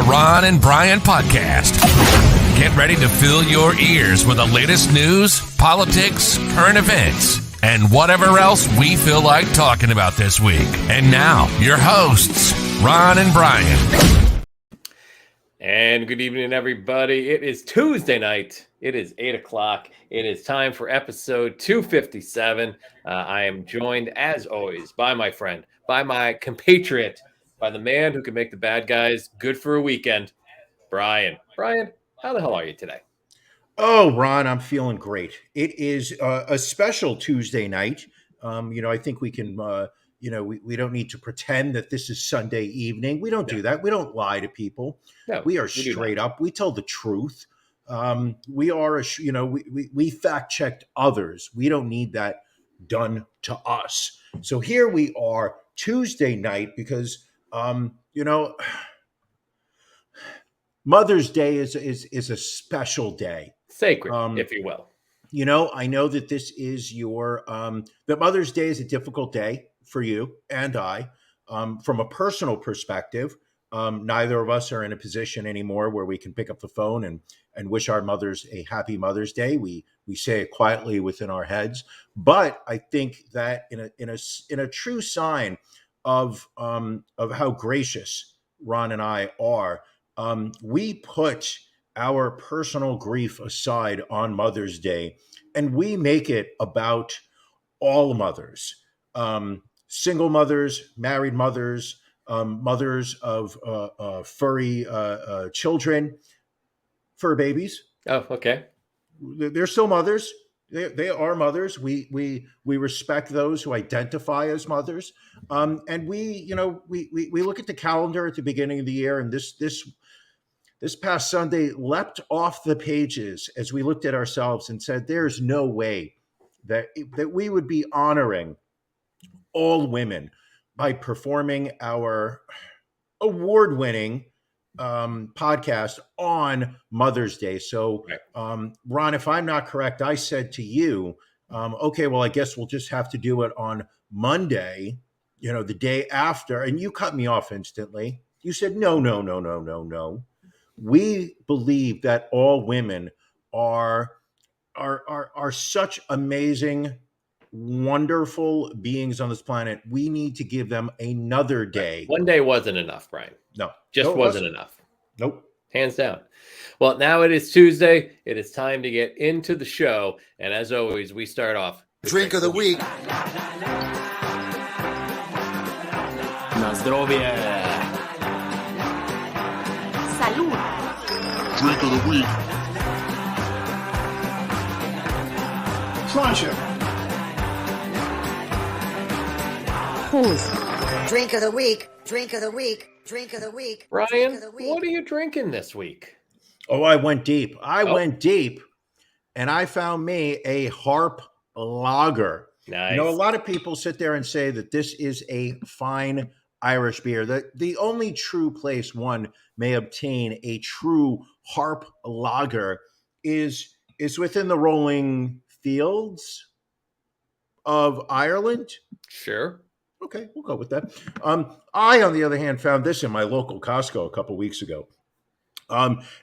Ron and Brian podcast. Get ready to fill your ears with the latest news, politics, current events, and whatever else we feel like talking about this week. And now, your hosts, Ron and Brian. And good evening, everybody. It is Tuesday night. It is 8 o'clock. It is time for episode 257. I am joined, as always, by my friend, by my compatriot, by the man who can make the bad guys good for a weekend, Brian. Brian, how the hell are you today? Oh, Ron, I'm feeling great. It is a special Tuesday night. I think we can, we don't need to pretend that this is Sunday evening. We don't do that. We don't lie to people. No, we are straight up. We tell the truth. We are, we fact checked others. We don't need that done to us. So here we are Tuesday night because, Mother's Day is a special day. Sacred, if you will. I know that this is that Mother's Day is a difficult day for you and I. From a personal perspective, neither of us are in a position anymore where we can pick up the phone and wish our mothers a happy Mother's Day. We say it quietly within our heads, but I think that in a true sign of how gracious Ron and I are, we put our personal grief aside on Mother's Day, and we make it about all mothers, single mothers, married mothers, mothers of furry children, fur babies. Oh, okay. They're still mothers. They are mothers. We respect those who identify as mothers, and we look at the calendar at the beginning of the year, and this past Sunday leapt off the pages as we looked at ourselves and said, "There's no way that we would be honoring all women by performing our award-winning podcast on Mother's Day." So, Ron, if I'm not correct, I said to you, okay, well, I guess we'll just have to do it on Monday, the day after. And you cut me off instantly. You said, no. We believe that all women are such amazing, wonderful beings on this planet. We need to give them another day. One day wasn't enough, Brian. No. Wasn't enough. Nope. Hands down. Well, now it is Tuesday. It is time to get into the show. And as always, we start off with Drink of the week. Na zdrowie. Salud. Drink of the week. Sláinte. Who's? Drink of the week. Drink of the week. Drink of the week. Brian, what are you drinking this week? Oh, I went deep. Went deep, and I found me a Harp Lager. Nice. A lot of people sit there and say that this is a fine Irish beer. The only true place one may obtain a true Harp Lager is within the rolling fields of Ireland. Sure. Okay, we'll go with that. I, on the other hand, found this in my local Costco a couple weeks ago.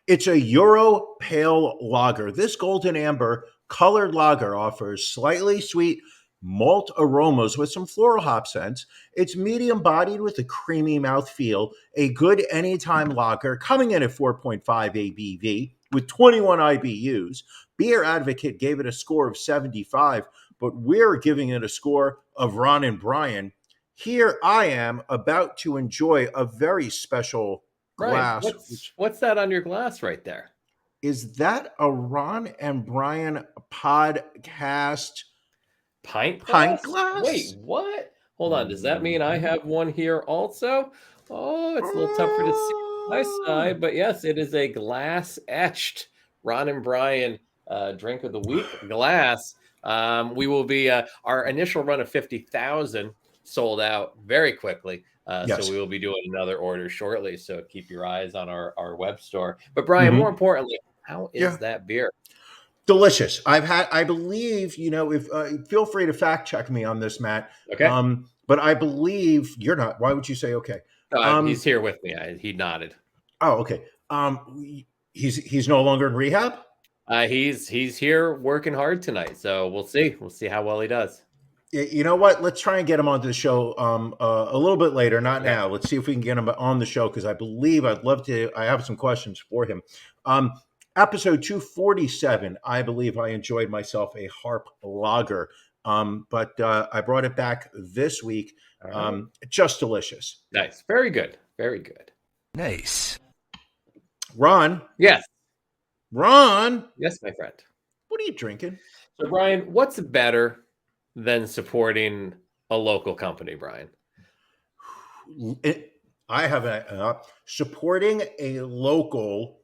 It's a Euro Pale Lager. This golden amber colored lager offers slightly sweet malt aromas with some floral hop scents. It's medium bodied with a creamy mouthfeel, a good anytime lager coming in at 4.5 ABV with 21 IBUs. Beer Advocate gave it a score of 75, but we're giving it a score of Ron and Brian. Here I am about to enjoy a very special glass. What's that on your glass right there? Is that a Ron and Brian podcast pint glass? Wait, what? Hold on. Does that mean I have one here also? Oh, it's a little tougher to see on my side, but yes, it is a glass etched Ron and Brian drink of the week glass. We will be our initial run of 50,000 sold out very quickly. Yes. So we will be doing another order shortly. So keep your eyes on our web store. But Brian, more importantly, how is that beer? Delicious. I believe, if feel free to fact check me on this, Matt. Okay. But I believe you're not. Why would you say okay? He's here with me. He nodded. Oh, okay. He's no longer in rehab. He's here working hard tonight, so we'll see. We'll see how well he does. You know what? Let's try and get him onto the show a little bit later, not Okay. now. Let's see if we can get him on the show because I believe I'd love to. I have some questions for him. Episode 247, I believe I enjoyed myself a harp lager, but I brought it back this week. All right. Just delicious. Nice. Very good. Very good. Nice. Ron, Yes. Ron, Yes, my friend. what are you drinking? So, Brian, what's better than supporting a local company, Brian? I have supporting a local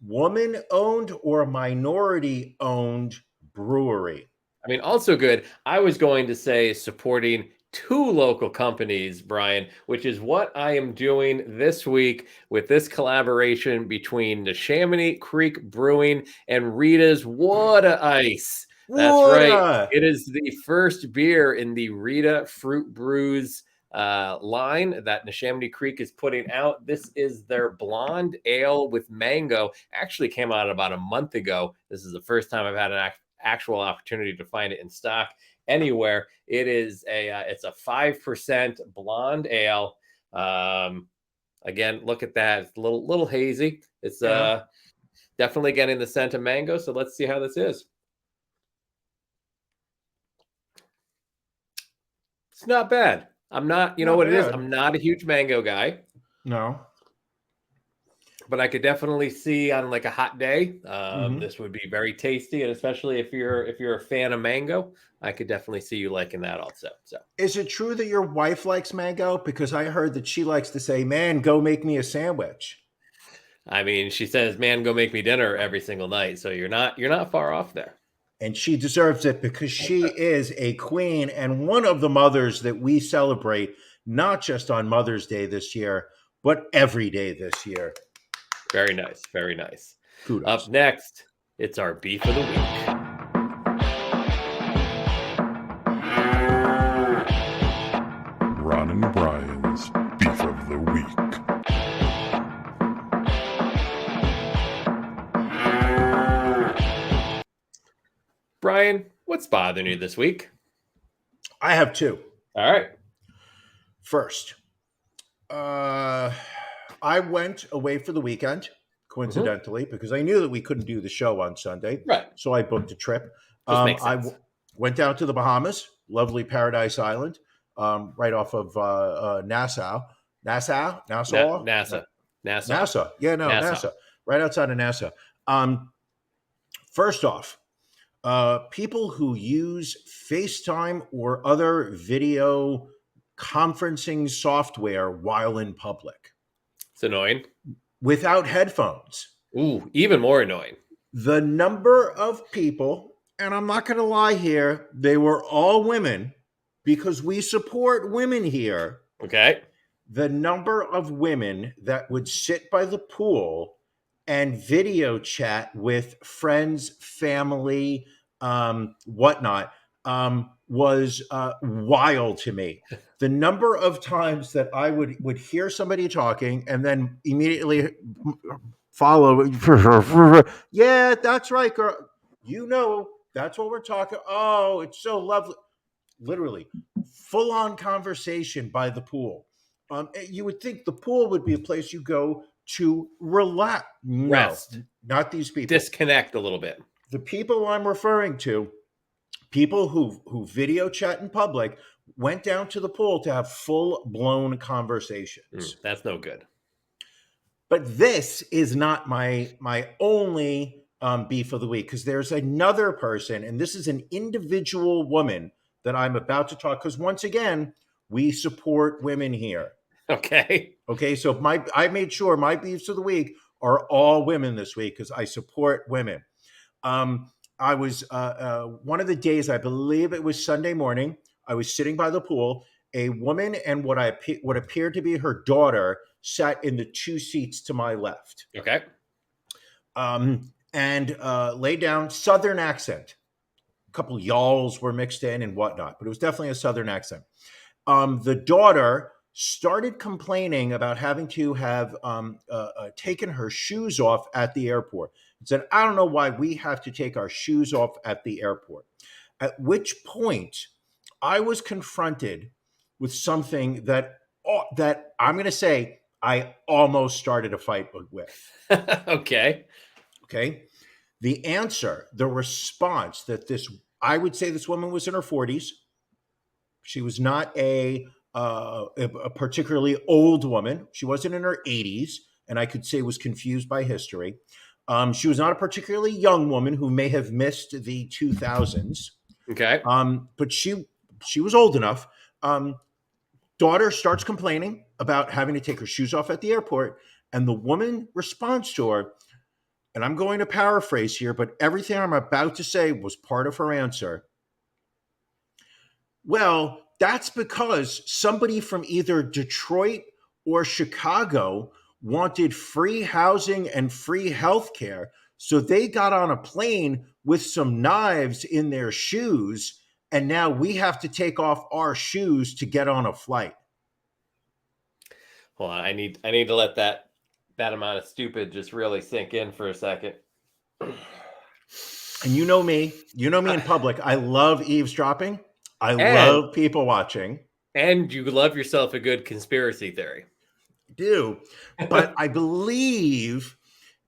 woman-owned or minority-owned brewery. I mean, also good. I was going to say supporting two local companies, Brian, which is what I am doing this week with this collaboration between Neshaminy Creek Brewing and Rita's Water Ice. That's right. Water! It is the first beer in the Rita Fruit Brews line that Neshaminy Creek is putting out. This is their blonde ale with mango. Actually came out about a month ago. This is the first time I've had an actual opportunity to find it in stock anywhere. It is it's a 5% blonde ale. Again, look at that. It's a little hazy. It's definitely getting the scent of mango. So let's see how this is. It's not bad. I'm not, you know what it is? I'm not a huge mango guy. No. But I could definitely see on like a hot day, this would be very tasty, and especially if you're a fan of mango, I could definitely see you liking that also. So, is it true that your wife likes mango? Because I heard that she likes to say, "Man, go make me a sandwich." I mean, she says, "Man, go make me dinner" every single night. So you're not far off there. And she deserves it because she is a queen and one of the mothers that we celebrate, not just on Mother's Day this year, but every day this year. Very nice. Very nice. Kudos. Up next, it's our beef of the week. Ron and Brian's Beef of the Week. Brian, what's bothering you this week? I have two. All right. First, I went away for the weekend, coincidentally, because I knew that we couldn't do the show on Sunday. Right. So I booked a trip. Makes sense. Went down to the Bahamas, lovely Paradise Island, right off of Nassau. Nassau? Nassau? NASA. Yeah, no, NASA. Right outside of NASA. First off, people who use FaceTime or other video conferencing software while in public. It's annoying. Without headphones. Ooh, even more annoying. The number of people, and I'm not going to lie here, they were all women because we support women here. Okay. The number of women that would sit by the pool and video chat with friends, family, whatnot, was wild to me. The number of times that I would hear somebody talking and then immediately follow, yeah, that's right, girl. You know, that's what we're talking. Oh, it's so lovely. Literally, full-on conversation by the pool. You would think the pool would be a place you go to relax. Rest. No, not these people. Disconnect a little bit. The people I'm referring to, people who video chat in public, went down to the pool to have full-blown conversations. That's no good. But this is not my only beef of the week, because there's another person, and this is an individual woman that I'm about to talk, because once again, we support women here. Okay. Okay, so I made sure my beefs of the week are all women this week because I support women. I was one of the days, I believe it was Sunday morning, I was sitting by the pool. A woman and what appeared to be her daughter sat in the two seats to my left. Okay. And laid down, Southern accent. A couple y'alls were mixed in and whatnot, but it was definitely a Southern accent. The daughter started complaining about having to have taken her shoes off at the airport. And said, I don't know why we have to take our shoes off at the airport. At which point I was confronted with something that I'm going to say I almost started a fight with. Okay. Okay. The answer, the response that I would say this woman was in her 40s. She was not a particularly old woman. She wasn't in her 80s, and I could say was confused by history. She was not a particularly young woman who may have missed the 2000s. Okay. But she was old enough. Daughter starts complaining about having to take her shoes off at the airport, and the woman responds to her, and I'm going to paraphrase here, but everything I'm about to say was part of her answer. Well, that's because somebody from either Detroit or Chicago wanted free housing and free health care. So they got on a plane with some knives in their shoes, and now we have to take off our shoes to get on a flight. Hold on, I need to let that amount of stupid just really sink in for a second. And you know me in public. I love eavesdropping. I love people watching. And you love yourself a good conspiracy theory. I do. But I believe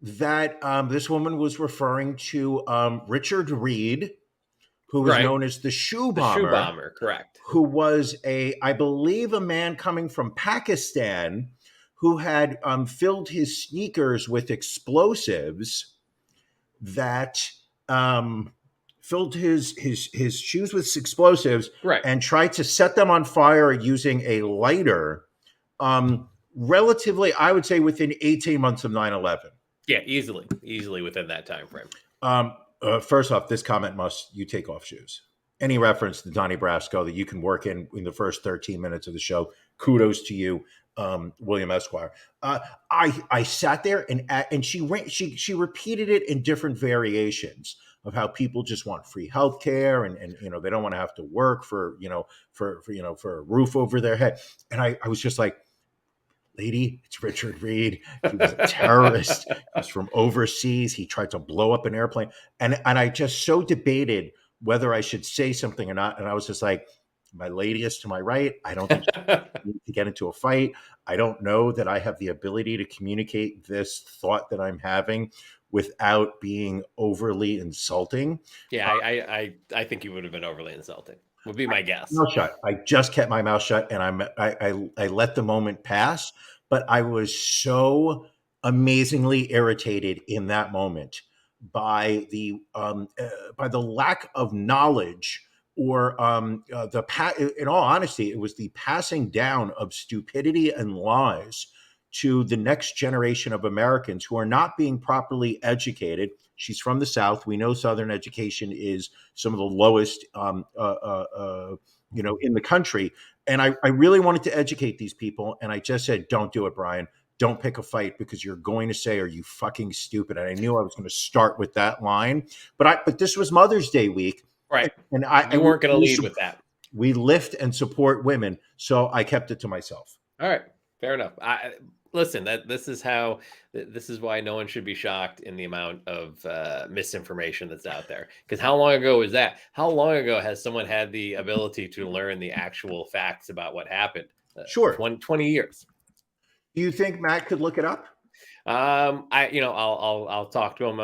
that this woman was referring to Richard Reed, who was known as the Shoe Bomber. The Shoe Bomber, correct. Who was I believe, a man coming from Pakistan who had filled his sneakers with explosives that filled his shoes with explosives, right, and tried to set them on fire using a lighter. Relatively, I would say within 18 months of 9/11. Yeah, easily within that time frame. First off, this comment you take off shoes. Any reference to Donnie Brasco that you can work in the first 13 minutes of the show, kudos to you, William Esquire. I sat there and she repeated it in different variations of how people just want free health care and they don't want to have to work for a roof over their head. And I was just like, lady, it's Richard Reed. He was a terrorist. He was from overseas. He tried to blow up an airplane. And I just so debated whether I should say something or not. And I was just like, my lady is to my right. I don't think you need to get into a fight. I don't know that I have the ability to communicate this thought that I'm having without being overly insulting. Yeah, I think you would have been overly insulting. Would be my guess. Mouth shut. I just kept my mouth shut, and I let the moment pass. But I was so amazingly irritated in that moment by the lack of knowledge, or in all honesty, it was the passing down of stupidity and lies to the next generation of Americans who are not being properly educated. She's from the South. We know Southern education is some of the lowest, in the country. And I really wanted to educate these people. And I just said, don't do it, Brian. Don't pick a fight, because you're going to say, are you fucking stupid? And I knew I was going to start with that line. But this was Mother's Day week. Right. And you weren't going to lead with that. We lift and support women. So I kept it to myself. All right. Fair enough. Listen, this is why no one should be shocked in the amount of misinformation that's out there. Because how long ago was that? How long ago has someone had the ability to learn the actual facts about what happened? Sure. 20 years. Do you think Matt could look it up? I'll talk to him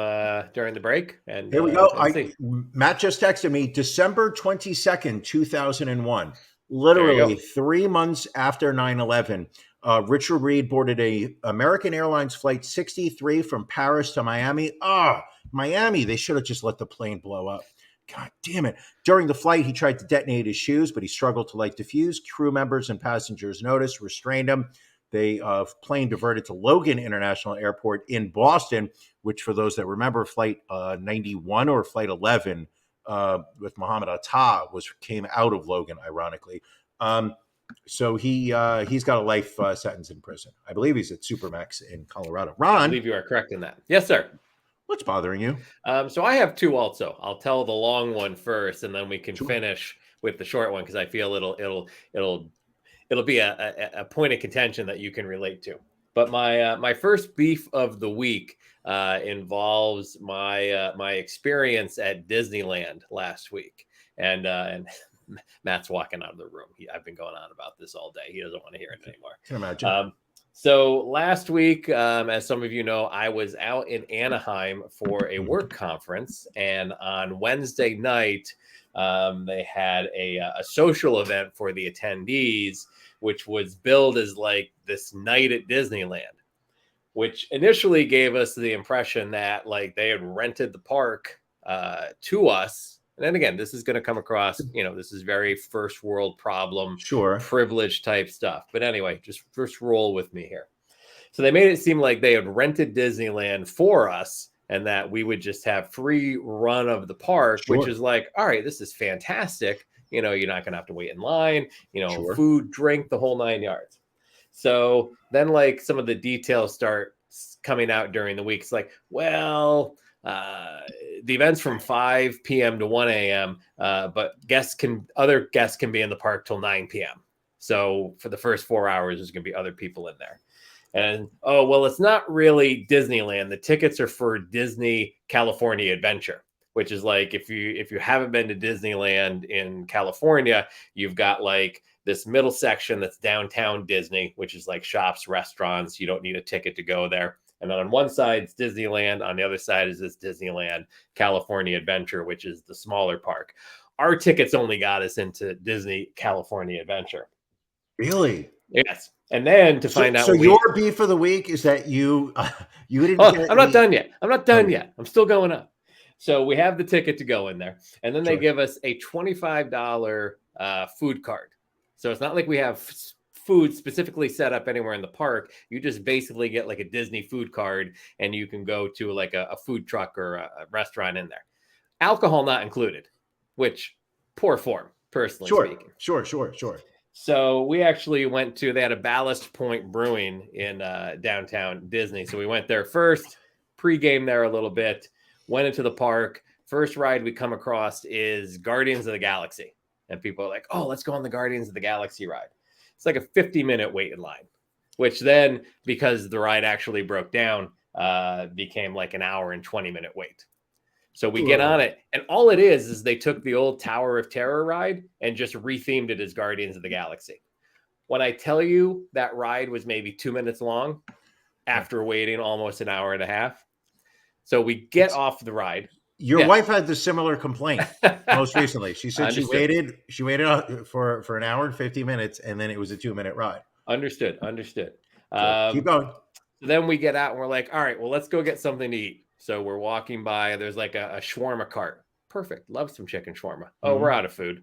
during the break. And here we go. Matt just texted me December 22nd, 2001. Literally 3 months after 9/11. Richard Reed boarded a American Airlines flight 63 from Paris to Miami. Miami, they should have just let the plane blow up. God damn it. During the flight, he tried to detonate his shoes, but he struggled to light the fuse. Crew members and passengers noticed, restrained him. The plane diverted to Logan International Airport in Boston, which, for those that remember, flight 91 or flight 11 with Muhammad Atta came out of Logan, ironically. So he's got a life sentence in prison. I believe he's at Supermax in Colorado. Ron, I believe you are correct in that. Yes, sir. What's bothering you? So I have two also. I'll tell the long one first, and then we can finish with the short one, because I feel it'll it'll be a point of contention that you can relate to. But my first beef of the week involves my experience at Disneyland last week, and Matt's walking out of the room. I've been going on about this all day. He doesn't want to hear it anymore. Can imagine. So last week, as some of you know, I was out in Anaheim for a work conference, and on Wednesday night, they had a social event for the attendees, which was billed as like this night at Disneyland, which initially gave us the impression that like they had rented the park to us. And then again, this is going to come across, this is very first world problem, Sure. privilege type stuff. But anyway, just first roll with me here. So they made it seem like they had rented Disneyland for us and that we would just have free run of the park, Sure. which is like, all right, this is fantastic. You're not going to have to wait in line, Sure. food, drink, the whole 9 yards. So then like some of the details start coming out during the week. It's like, well, the event's from 5 p.m. to 1 a.m., but other guests can be in the park till 9 p.m. So for the first 4 hours, there's going to be other people in there. And, oh, well, it's not really Disneyland. The tickets are for Disney California Adventure, which is like if you haven't been to Disneyland in California, you've got like this middle section that's downtown Disney, which is like shops, restaurants. You don't need a ticket to go there. And then on one side is Disneyland. On the other side is this Disneyland California Adventure, which is the smaller park. Our tickets only got us into Disney California Adventure. Really? Yes. And then to find out. So your beef of the week is that you didn't. I'm not done yet. I'm still going up. So we have the ticket to go in there. And then they give us a $25 food card. So it's not like we have food specifically set up anywhere in the park. You just basically get like a Disney food card and you can go to like a food truck or a restaurant in there. Alcohol not included, which poor form, personally speaking. Sure. So we actually they had a Ballast Point Brewing in downtown Disney. So we went there first, pregame there a little bit, went into the park. First ride we come across is Guardians of the Galaxy. And people are like, oh, let's go on the Guardians of the Galaxy ride. It's like a 50-minute wait in line, which then, because the ride actually broke down, became like an hour and 20-minute wait. So we get on it, and all it is they took the old Tower of Terror ride and just rethemed it as Guardians of the Galaxy. When I tell you that ride was maybe 2 minutes long after waiting almost an hour and a half. So we get off the ride. Your wife had the similar complaint most recently. She said she waited for an hour and 50 minutes, and then it was a 2-minute ride. Understood. So keep going. Then we get out and we're like, all right, well, let's go get something to eat. So we're walking by. There's like a shawarma cart. Perfect. Love some chicken shawarma. Oh, we're out of food.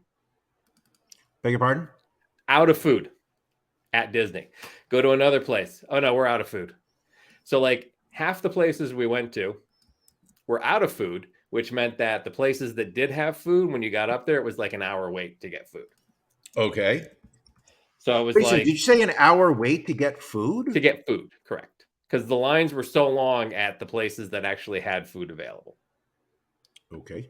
Beg your pardon? Out of food at Disney. Go to another place. Oh, no, we're out of food. So like half the places we went to were out of food, which meant that the places that did have food, when you got up there, it was like an hour wait to get food. Okay. So it was did you say an hour wait to get food? To get food, correct. Because the lines were so long at the places that actually had food available. Okay.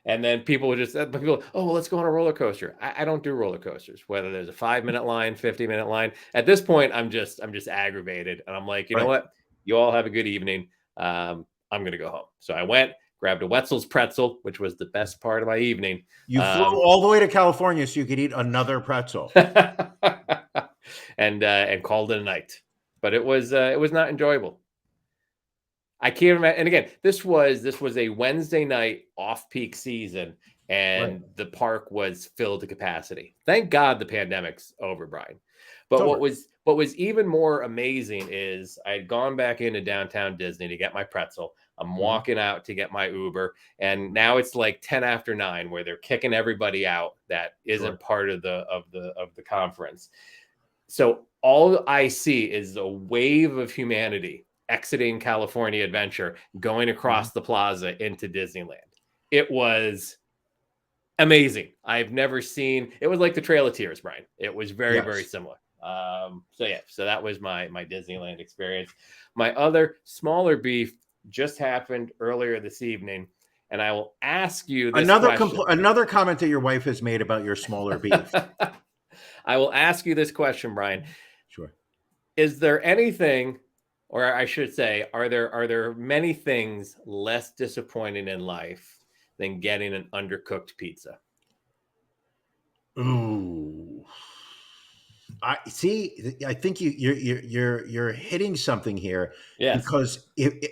And then people would oh, well, let's go on a roller coaster. I don't do roller coasters, whether there's a 5-minute line, 50-minute line. At this point, I'm just aggravated. And I'm like, you know what? You all have a good evening. I'm going to go home. So I went, grabbed a Wetzel's pretzel, which was the best part of my evening. You flew all the way to California so you could eat another pretzel. and called it a night. But it was not enjoyable. I can't imagine. And again, this was a Wednesday night off-peak season, and the park was filled to capacity. Thank God the pandemic's over, Brian. But what was even more amazing is I had gone back into downtown Disney to get my pretzel. I'm walking out to get my Uber, and now it's like 10 after 9, where they're kicking everybody out that isn't part of the conference. So all I see is a wave of humanity exiting California Adventure, going across the plaza into Disneyland. It was amazing. I've never seen. It was like the Trail of Tears, Brian. It was very, very similar. So that was my Disneyland experience. My other smaller beef just happened earlier this evening, and I will ask you this another comment that your wife has made about your smaller beef. I will ask you this question, Brian. Sure. Is there anything, or I should say, are there many things less disappointing in life than getting an undercooked pizza? Ooh. I see. I think you're hitting something here, Yes, because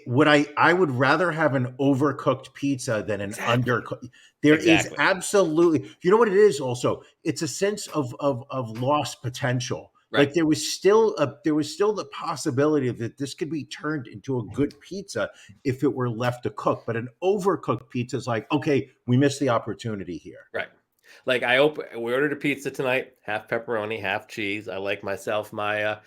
would I would rather have an overcooked pizza than an exactly. undercooked. There is Exactly. absolutely, you know what it is. Also, it's a sense of lost potential. Right. Like there was still the possibility that this could be turned into a good pizza if it were left to cook. But an overcooked pizza is like, okay, we missed the opportunity here. Right. Like we ordered a pizza tonight, half pepperoni, half cheese. I like myself my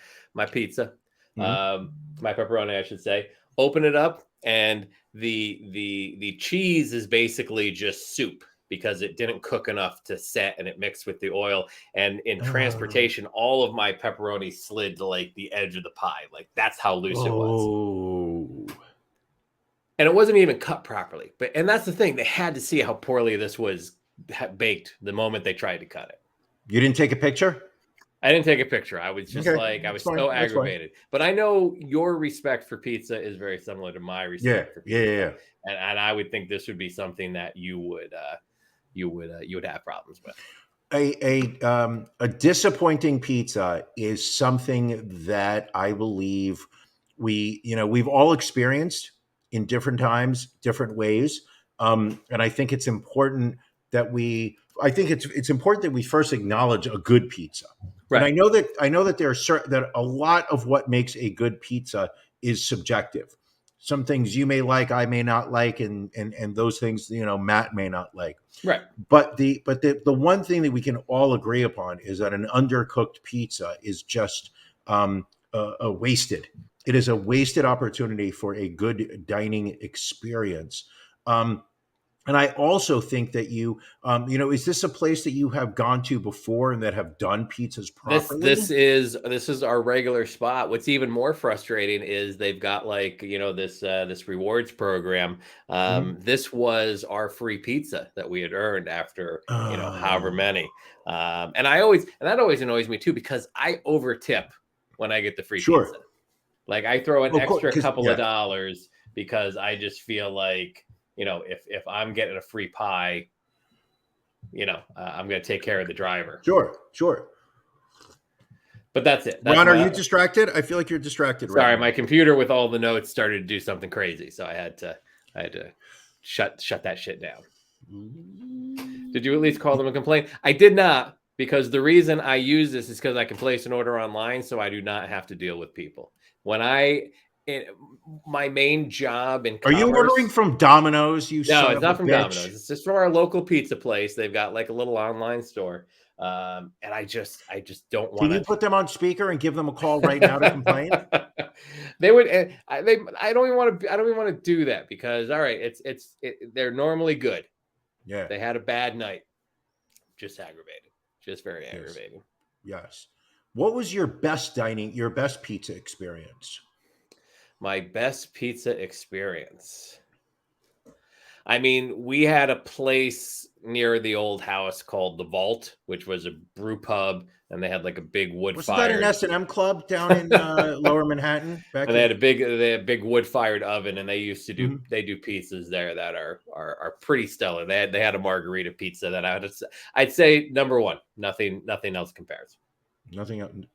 pizza, Mhm. my pepperoni, I should say. Open it up, and the cheese is basically just soup because it didn't cook enough to set, and it mixed with the oil. And in transportation, all of my pepperoni slid to like the edge of the pie. Like that's how loose it was. Oh. And it wasn't even cut properly. And that's the thing. They had to see how poorly this was baked the moment they tried to cut it. You didn't take a picture? I didn't take a picture. I was just Okay, like, I that's was fine. so That's fine. aggravated. But I know your respect for pizza is very similar to my Yeah, respect for yeah, yeah, pizza, yeah. and I would think this would be something that you would have problems with. A disappointing pizza is something that I believe we've all experienced in different times, different ways, and I think it's important that it's important that we first acknowledge a good pizza. And Right. I know that there are certain that a lot of what makes a good pizza is subjective. Some things you may like, I may not like, and those things Matt may not like. Right. But the one thing that we can all agree upon is that an undercooked pizza is just a wasted. It is a wasted opportunity for a good dining experience. And I also think that is this a place that you have gone to before and that have done pizzas This properly? this is this is our regular spot. What's even more frustrating is they've got like this rewards program. Mhm. This was our free pizza that we had earned after however Oh, many. And that always annoys me too because I over tip when I get the free pizza. sure. Like I throw an Well, of course, extra 'cause- couple of yeah, dollars because I just feel like if I'm getting a free pie, I'm going to take care of the driver. sure, sure. But that's it. That's Ron, are my you distracted? I feel like you're distracted right Sorry, now. my computer with all the notes started to do something crazy, so I had to shut that shit down. Did you at least call them and complain? I did not, because the reason I use this is because I can place an order online, so I do not have to deal with people. My main job in Are you ordering commerce. from Domino's, you No, son it's of a not from bitch? Domino's. It's just from our local pizza place. They've got like a little online store, and I just don't Can want you to. put them on speaker and give them a call right now to complain? They would. I don't even want to. I don't even want to do that because all right, they're normally good. Yeah. They had a bad night. Just aggravating. Just very Yes. aggravating. Yes. What was your best pizza experience? My best pizza experience. I mean, we had a place near the old house called the Vault, which was a brew pub, and they had like a big wood Wasn't that an fired. S&M club down in Lower Manhattan back And they in? had a big wood fired oven, and they Mhm. do pizzas there that are pretty stellar. They had a margarita pizza that I'd say number one. Nothing else compares.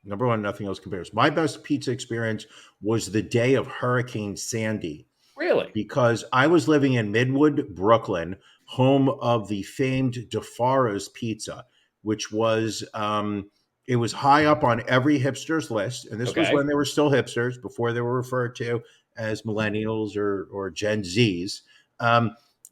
Number one, nothing else compares. My best pizza experience was the day of Hurricane Sandy, Really? because I was living in Midwood, Brooklyn, home of the famed DeFara's Pizza, which was it was high up on every hipster's list, and this was Okay. when they were still hipsters before they were referred to as millennials or Gen Zs.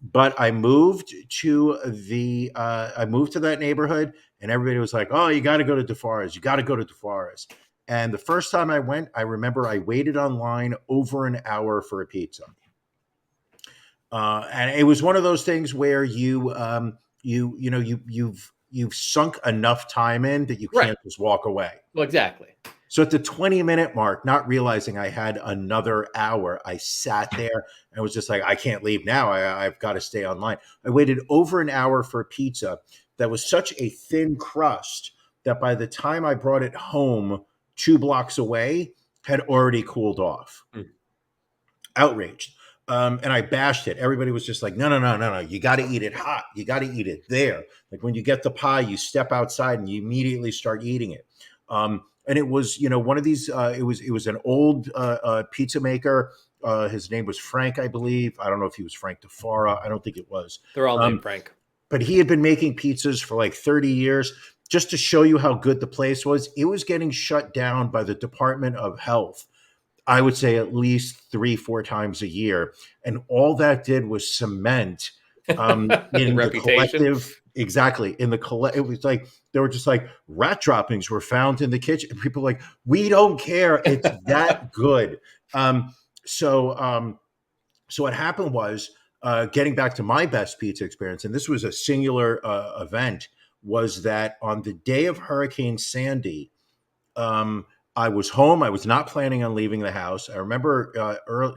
But I moved to that neighborhood, and everybody was like, "Oh, you got to go to DeFara's. You got to go to DeFara's." And the first time I went, I remember I waited online over an hour for a pizza. And it was one of those things where you've sunk enough time in that you Right. can't just walk away. Well, exactly. So at the 20-minute mark, not realizing I had another hour, I sat there and was just like, I can't leave now. I've got to stay online. I waited over an hour for a pizza that was such a thin crust that by the time I brought it home 2 blocks away, had already cooled off. Outraged. And I bashed it. Everybody was just like, no, no, no, no, no. You got to eat it hot. You got to eat it there. Like when you get the pie, you step outside and you immediately start eating it. And it was, one of these, it was an old pizza maker. His name was Frank, I believe. I don't know if he was Frank DeFara. I don't think it was. They're all named Frank. But he had been making pizzas for like 30 years. Just to show you how good the place was, it was getting shut down by the Department of Health, I would say at least 3-4 times a year. And all that did was cement in the collective. Exactly. In the it was like, they were just like, rat droppings were found in the kitchen. And people were like, we don't care. It's that good. So what happened was, getting back to my best pizza experience, and this was a singular event, was that on the day of Hurricane Sandy, I was home. I was not planning on leaving the house. I remember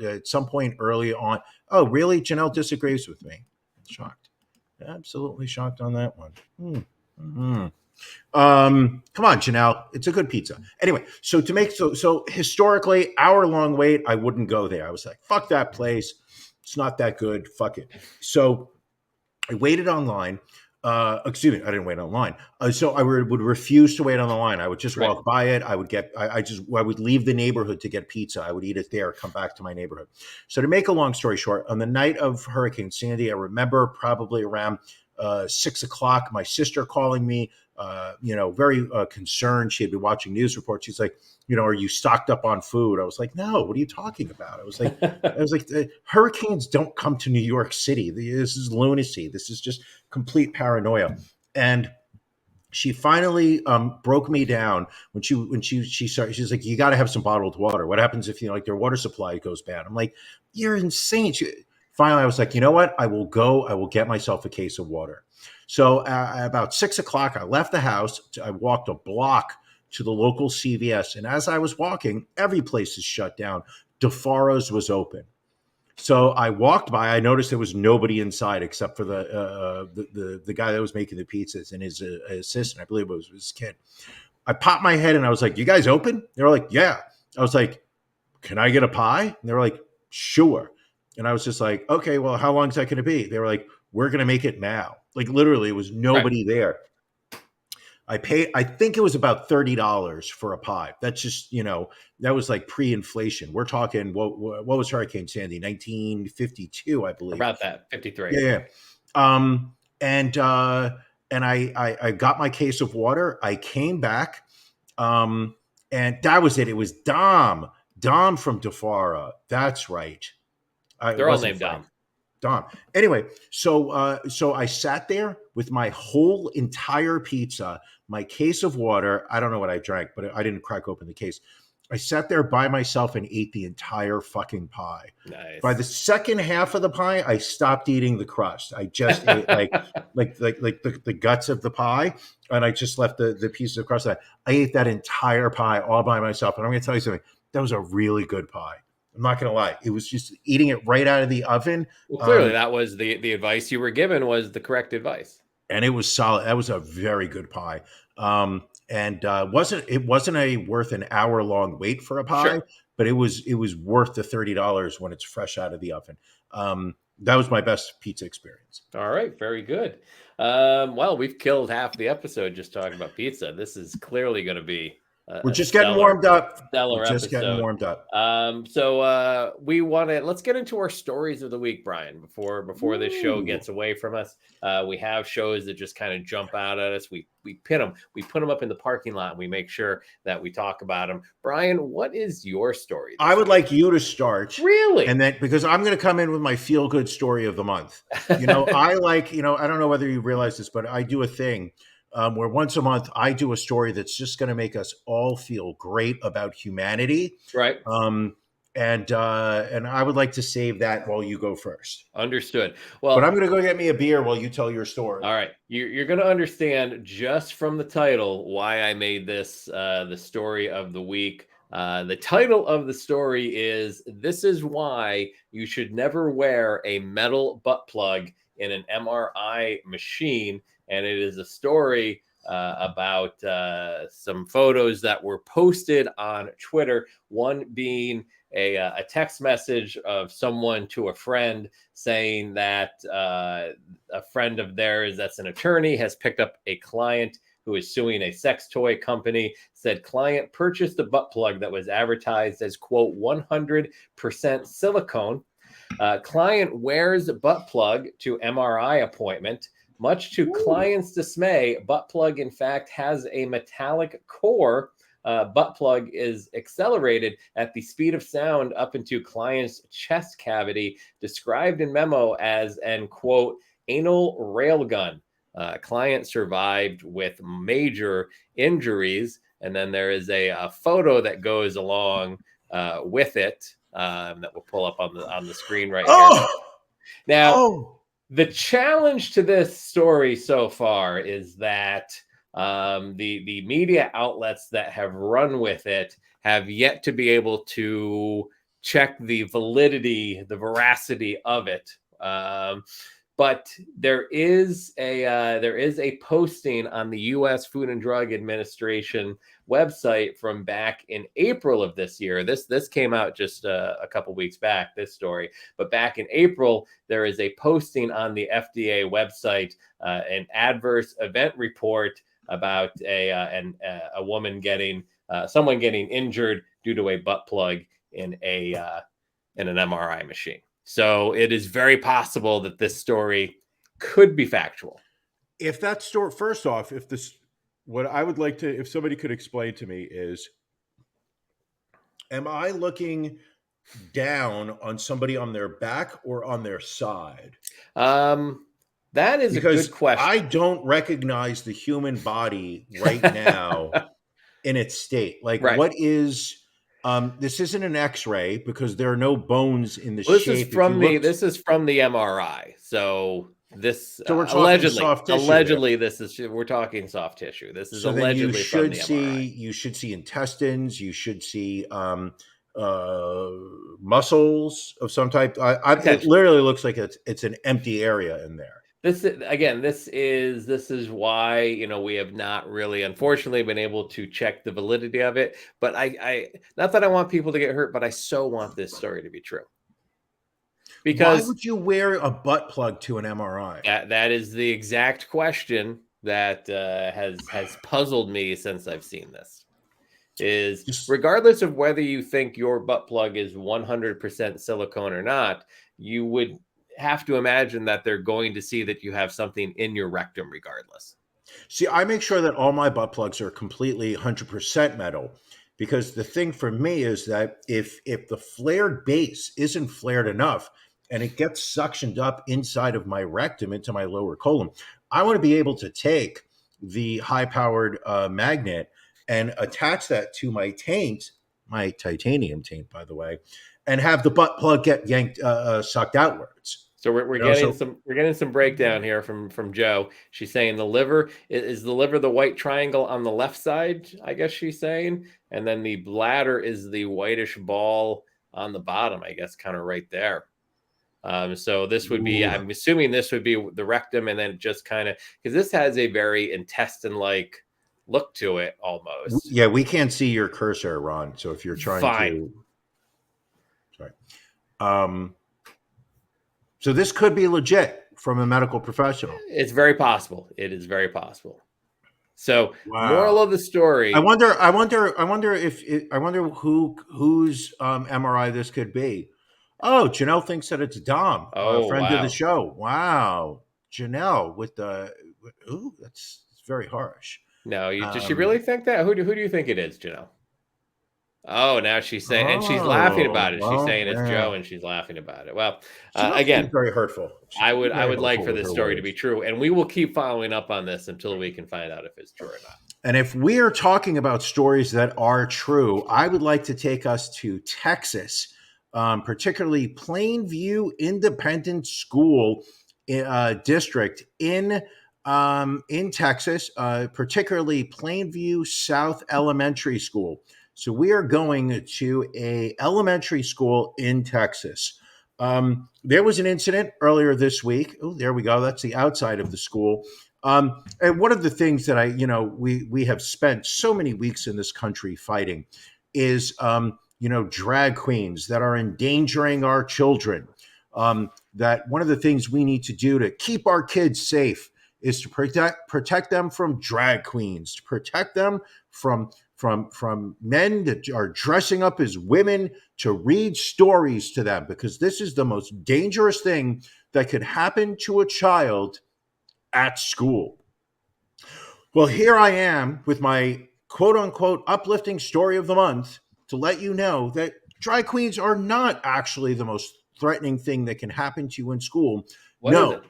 at some point early on. Oh, really? Janelle disagrees with me. Shocked. Absolutely shocked on that one. Come on, Janelle. It's a good pizza. Anyway, so historically, hour-long wait, I wouldn't go there. I was like, fuck that place. It's not that good. Fuck it. So I waited online. Excuse me, I didn't wait online. So I would refuse to wait on the line. I would just walk by it. I would leave the neighborhood to get pizza. I would eat it there, come back to my neighborhood. So to make a long story short, on the night of Hurricane Sandy, I remember probably around 6 o'clock, my sister calling me, very concerned. She had been watching news reports. She's like, are you stocked up on food? I was like, no, what are you talking about? I was like, hurricanes don't come to New York City. This is lunacy. This is just complete paranoia. And she finally broke me down when she started. She's like, you got to have some bottled water. What happens if their water supply goes bad? I'm like, you're insane. Finally, I was like, you know what? I will go. I will get myself a case of water. So about 6 o'clock, I left the house. I walked a block to the local CVS. And as I was walking, every place is shut down. DeFara's was open. So I walked by. I noticed there was nobody inside except for the guy that was making the pizzas and his assistant. I believe it was his kid. I popped my head and I was like, you guys open? They were like, yeah. I was like, can I get a pie? And they were like, sure. And I was just like, okay, well, how long is that going to be? They were like, we're going to make it now. Like literally, it was nobody there. I paid, I think it was about $30 for a pie. That's just, that was like pre-inflation. We're talking, what was Hurricane Sandy? 1952, I believe. About that, 53. Yeah. And I got my case of water. I came back, and that was it. It was Dom from DeFara. That's right. They're all named Dom. Anyway, so I sat there with my whole entire pizza, my case of water. I don't know what I drank, but I didn't crack open the case. I sat there by myself and ate the entire fucking pie. Nice. By the second half of the pie, I stopped eating the crust. I just ate like the guts of the pie, and I just left the piece of crust. I ate that entire pie all by myself. And I'm going to tell you something. That was a really good pie. I'm not going to lie. It was just eating it right out of the oven. Well, clearly that was the advice you were given was the correct advice. And it was solid. That was a very good pie. And it wasn't worth an hour-long wait for a pie, sure, but it was worth the $30 when it's fresh out of the oven. That was my best pizza experience. All right. Very good. Well, we've killed half the episode just talking about pizza. This is clearly going to be we're just getting warmed up. Getting warmed up. So let's get into our stories of the week, Brian, before this show gets away from us. We have shows that just kind of jump out at us. We pin them. We put them up in the parking lot. And we make sure that we talk about them. Brian, what is your story? I would like you to start. Really? And then, because I'm going to come in with my feel-good story of the month. I don't know whether you realize this, but I do a thing where once a month I do a story that's just going to make us all feel great about humanity. Right. And I would like to save that while you go first. Understood. Well, but I'm going to go get me a beer while you tell your story. All right. You're going to understand just from the title why I made this the story of the week. The title of the story is "This is Why You Should Never Wear a Metal Butt Plug in an MRI Machine." And it is a story about some photos that were posted on Twitter. One being a text message of someone to a friend saying that a friend of theirs that's an attorney has picked up a client who is suing a sex toy company. Said client purchased a butt plug that was advertised as, quote, 100% silicone. Client wears butt plug to MRI appointment. Much to client's dismay, butt plug, in fact, has a metallic core. Butt plug is accelerated at the speed of sound up into client's chest cavity, described in memo as an, quote, anal railgun. Client survived with major injuries. And then there is a photo that goes along with it that we'll pull up on the screen right here. Now, the challenge to this story so far is that the media outlets that have run with it have yet to be able to check the validity, the veracity of it. But there is a posting on the U.S. Food and Drug Administration website from back in April of this year. This came out just a couple weeks back, this story. But back in April, there is a posting on the FDA website, an adverse event report about a woman someone getting injured due to a butt plug in an MRI machine. So it is very possible that this story could be factual. If that story, first off, what I would like to, if somebody could explain to me is, am I looking down on somebody on their back or on their side? That is Because a good question. I don't recognize the human body right now in its state. Like, Right. what is... this isn't an X-ray because there are no bones in the Well, shape. This is from the MRI. So we're talking soft tissue. Allegedly, we're talking soft tissue. This is allegedly from the MRI. You should see intestines. You should see muscles of some type. It literally looks like it's an empty area in there. This is why, we have not really, unfortunately, been able to check the validity of it. But I not that I want people to get hurt, but I so want this story to be true. Because why would you wear a butt plug to an MRI? That is the exact question that has puzzled me since I've seen this. Regardless of whether you think your butt plug is 100% silicone or not, you would have to imagine that they're going to see that you have something in your rectum regardless. See, I make sure that all my butt plugs are completely 100% metal, because the thing for me is that if the flared base isn't flared enough and it gets suctioned up inside of my rectum into my lower colon, I want to be able to take the high-powered magnet and attach that to my taint, my titanium taint, by the way, and have the butt plug get yanked, sucked outwards. So we're getting some breakdown here from Joe. She's saying the liver is the white triangle on the left side, I guess she's saying, and then the bladder is the whitish ball on the bottom, I guess, kind of right there. So this would be, I'm assuming this would be the rectum, and then just kind of, because this has a very intestine-like look to it almost. Yeah, we can't see your cursor, Ron. So if you're trying to, sorry. So this could be legit from a medical professional. It's very possible. It is very possible. So, moral of the story. I wonder whose MRI this could be. Oh, Janelle thinks that it's Dom, a friend of the show. Wow, Janelle with the that's very harsh. No, does she really think that? Who do you think it is, Janelle? Oh, now she's saying, and she's laughing about it. She's saying it's Joe, and she's laughing about it. Well, again, very hurtful. I would like for this story to be true, and we will keep following up on this until we can find out if it's true or not. And if we are talking about stories that are true, I would like to take us to Texas, particularly Plainview Independent School District in Texas, particularly Plainview South Elementary School. So we are going to a elementary school in Texas. There was an incident earlier this week. Oh, there we go. That's the outside of the school. And one of the things that we have spent so many weeks in this country fighting is drag queens that are endangering our children. That one of the things we need to do to keep our kids safe is to protect them from drag queens, to protect them from men that are dressing up as women, to read stories to them, because this is the most dangerous thing that could happen to a child at school. Well, here I am with my quote unquote uplifting story of the month to let you know that drag queens are not actually the most threatening thing that can happen to you in school. What is it?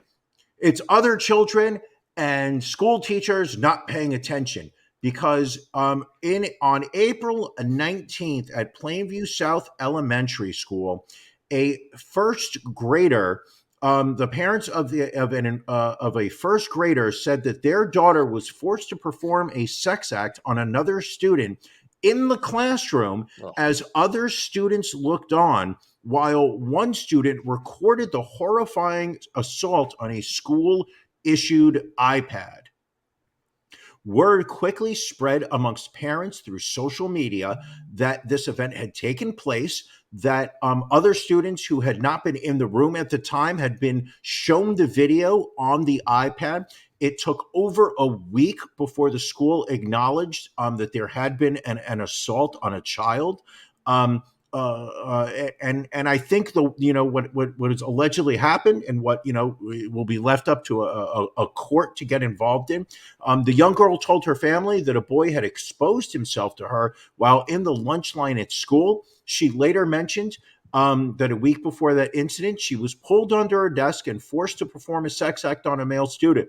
It's other children and school teachers not paying attention, because on April 19th at Plainview South Elementary School, a first grader, the parents of a first grader said that their daughter was forced to perform a sex act on another student in the classroom as other students looked on, while one student recorded the horrifying assault on a school-issued iPad. Word quickly spread amongst parents through social media that this event had taken place, that other students who had not been in the room at the time had been shown the video on the iPad. It took over a week before the school acknowledged that there had been an assault on a child. And I think what has allegedly happened, and what will be left up to a court to get involved in. The young girl told her family that a boy had exposed himself to her while in the lunch line at school. She later mentioned that a week before that incident, she was pulled under her desk and forced to perform a sex act on a male student.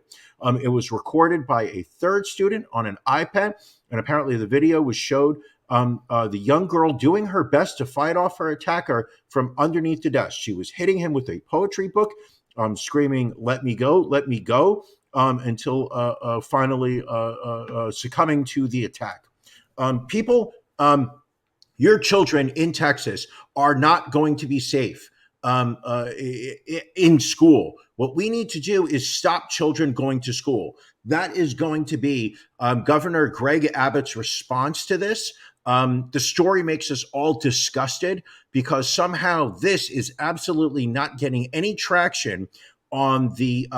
It was recorded by a third student on an iPad, and apparently the video was showed the young girl doing her best to fight off her attacker from underneath the desk. She was hitting him with a poetry book, screaming, let me go," until finally succumbing to the attack. People, your children in Texas are not going to be safe in school. What we need to do is stop children going to school. That is going to be Governor Greg Abbott's response to this. The story makes us all disgusted, because somehow this is absolutely not getting any traction on the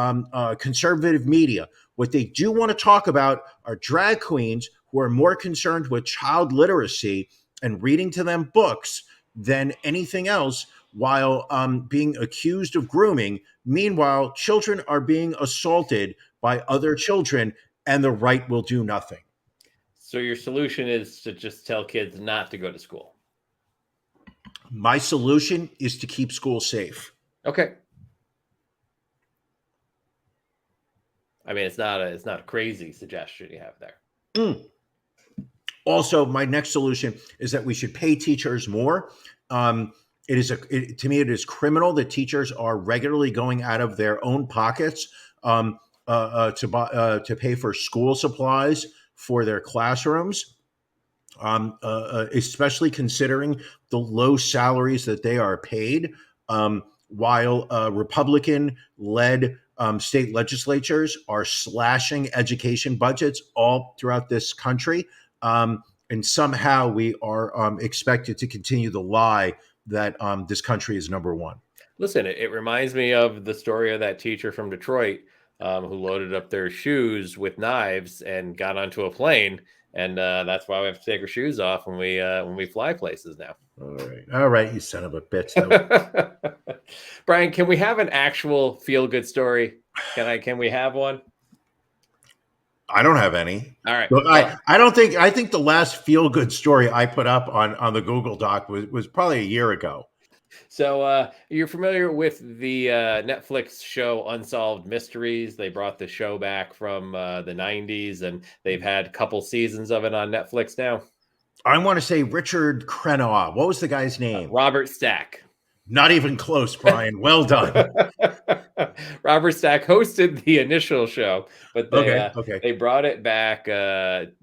conservative media. What they do want to talk about are drag queens who are more concerned with child literacy and reading to them books than anything else, while being accused of grooming. Meanwhile, children are being assaulted by other children, and the right will do nothing. So your solution is to just tell kids not to go to school. My solution is to keep school safe. Okay. I mean, it's not a crazy suggestion you have there. Also, my next solution is that we should pay teachers more. To me, it is criminal that teachers are regularly going out of their own pockets to pay for school supplies for their classrooms, especially considering the low salaries that they are paid, while Republican-led state legislatures are slashing education budgets all throughout this country. And somehow we are expected to continue the lie that this country is number one. Listen, it reminds me of the story of that teacher from Detroit who loaded up their shoes with knives and got onto a plane. And that's why we have to take our shoes off when we fly places now. All right, you son of a bitch. Brian, can we have an actual feel-good story? Can we have one? I don't have any. All right. Look, I think the last feel-good story I put up on the Google Doc was probably a year ago. So you're familiar with the Netflix show Unsolved Mysteries? They brought the show back from the 90s, and they've had a couple seasons of it on Netflix now. I want to say Richard Crennaugh. What was the guy's name? Robert Stack. Not even close, Brian. Well done. Robert Stack hosted the initial show, but Okay. Okay. they brought it back.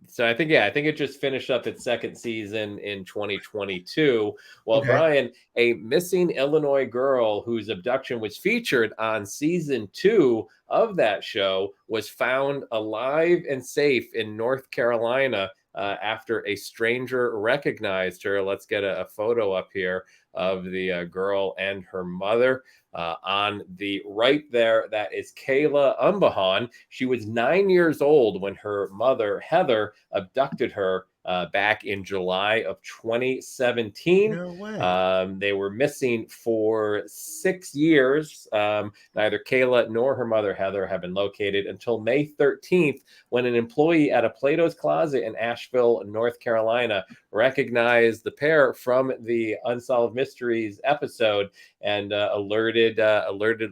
So I think it just finished up its second season in 2022. Well, Okay. Brian, a missing Illinois girl whose abduction was featured on season 2 of that show was found alive and safe in North Carolina after a stranger recognized her. Let's get a photo up here of the girl and her mother. On the right there, that is Kayla Umbahan. She was 9 years old when her mother, Heather, abducted her back in July of 2017. No way. They were missing for 6 years. Neither Kayla nor her mother, Heather, have been located until May 13th, when an employee at a Plato's Closet in Asheville, North Carolina, recognized the pair from the Unsolved Mysteries episode and alerted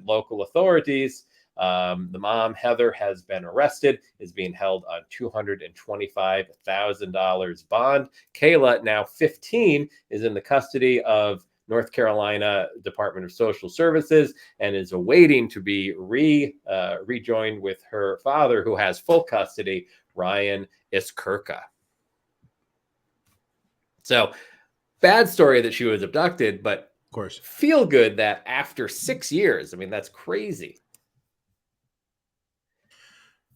local authorities. The mom, Heather, has been arrested, is being held on $225,000 bond. Kayla, now 15, is in the custody of North Carolina Department of Social Services and is awaiting to be rejoined with her father, who has full custody, Ryan Iskirka. So, bad story that she was abducted, but Of course. feel good that after 6 years, I mean, that's crazy.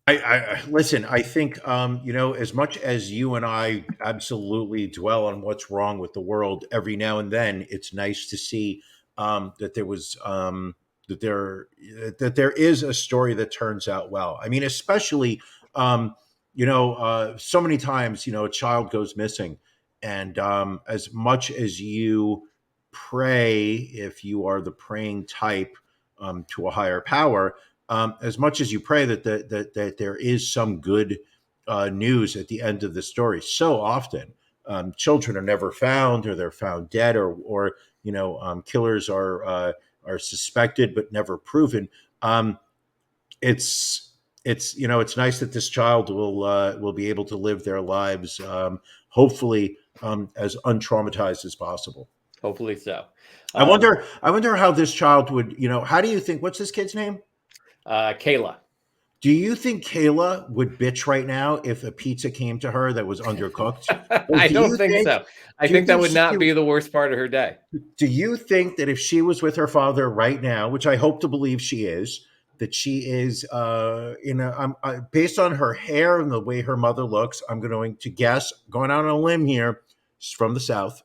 I listen. I think as much as you and I absolutely dwell on what's wrong with the world, every now and then it's nice to see that there is a story that turns out well. I mean, especially so many times a child goes missing, and as much as you pray, if you are the praying type, to a higher power, as much as you pray that there is some good news at the end of the story. So often, children are never found, or they're found dead, or killers are suspected but never proven. It's nice that this child will be able to live their lives, hopefully, as untraumatized as possible. Hopefully so. I wonder how this child would. How do you think? What's this kid's name? Kayla. Do you think Kayla would bitch right now if a pizza came to her that was undercooked? I don't think so. I think that would not be the worst part of her day. Do you think that if she was with her father right now, which I hope to believe she is, that she is, based on her hair and the way her mother looks, I'm going to guess, going out on a limb here, she's from the South.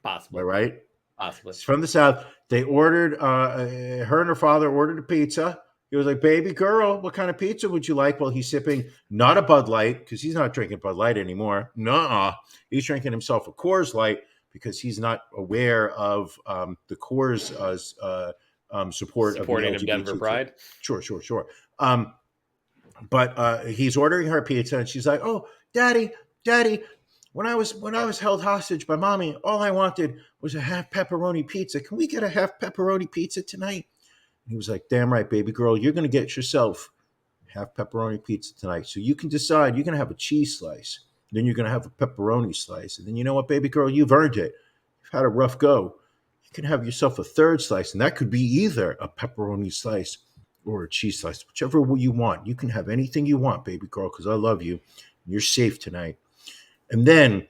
Possibly. Am I right? Possibly. She's from the South. They ordered, her and her father ordered a pizza. He was like, "Baby girl, what kind of pizza would you like?" Well, he's sipping not a Bud Light, because he's not drinking Bud Light anymore. Nuh-uh. He's drinking himself a Coors Light because he's not aware of the Coors support supporting of of Denver Pride. Sure. But he's ordering her pizza, and she's like, "Oh, Daddy, when I was held hostage by Mommy, all I wanted was a half pepperoni pizza. Can we get a half pepperoni pizza tonight?" And he was like, "Damn right, baby girl, you're going to get yourself half pepperoni pizza tonight. So you can decide, you're going to have a cheese slice, then you're going to have a pepperoni slice. And then you know what, baby girl, you've earned it. You've had a rough go. You can have yourself a third slice, and that could be either a pepperoni slice or a cheese slice, whichever you want. You can have anything you want, baby girl, because I love you. You're safe tonight." And then,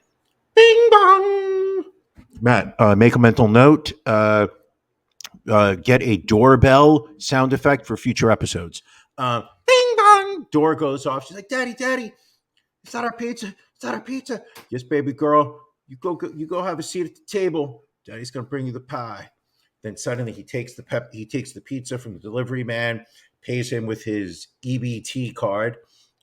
bing bong. Matt, make a mental note. Get a doorbell sound effect for future episodes. Bing bong. Door goes off. She's like, "Daddy, it's not our pizza. It's not our pizza." "Yes, baby girl. You go have a seat at the table. Daddy's gonna bring you the pie." Then suddenly he takes the pizza from the delivery man, pays him with his EBT card,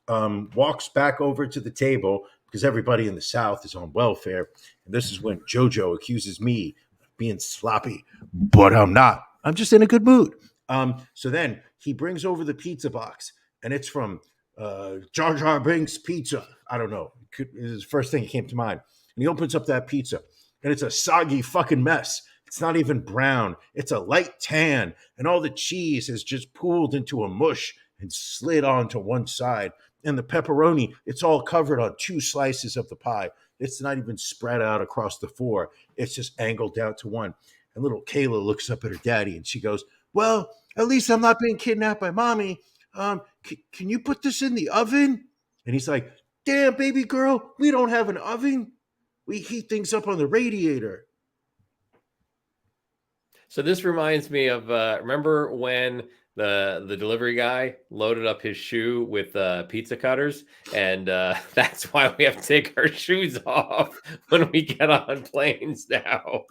walks back over to the table, because everybody in the South is on welfare. And this is when JoJo accuses me of being sloppy, but I'm not. I'm just in a good mood. So then he brings over the pizza box, and it's from Jar Jar Binks Pizza. I don't know. It was the first thing that came to mind. And he opens up that pizza, and it's a soggy fucking mess. It's not even brown. It's a light tan, and all the cheese has just pooled into a mush and slid onto one side. And the pepperoni, it's all covered on 2 slices of the pie. It's not even spread out across the 4. It's just angled down to one. And little Kayla looks up at her daddy, and she goes, Well, at least I'm not being kidnapped by mommy. Can you put this in the oven? And he's like, damn, baby girl, we don't have an oven. We heat things up on the radiator. So this reminds me of remember when the delivery guy loaded up his shoe with pizza cutters, and that's why we have to take our shoes off when we get on planes now.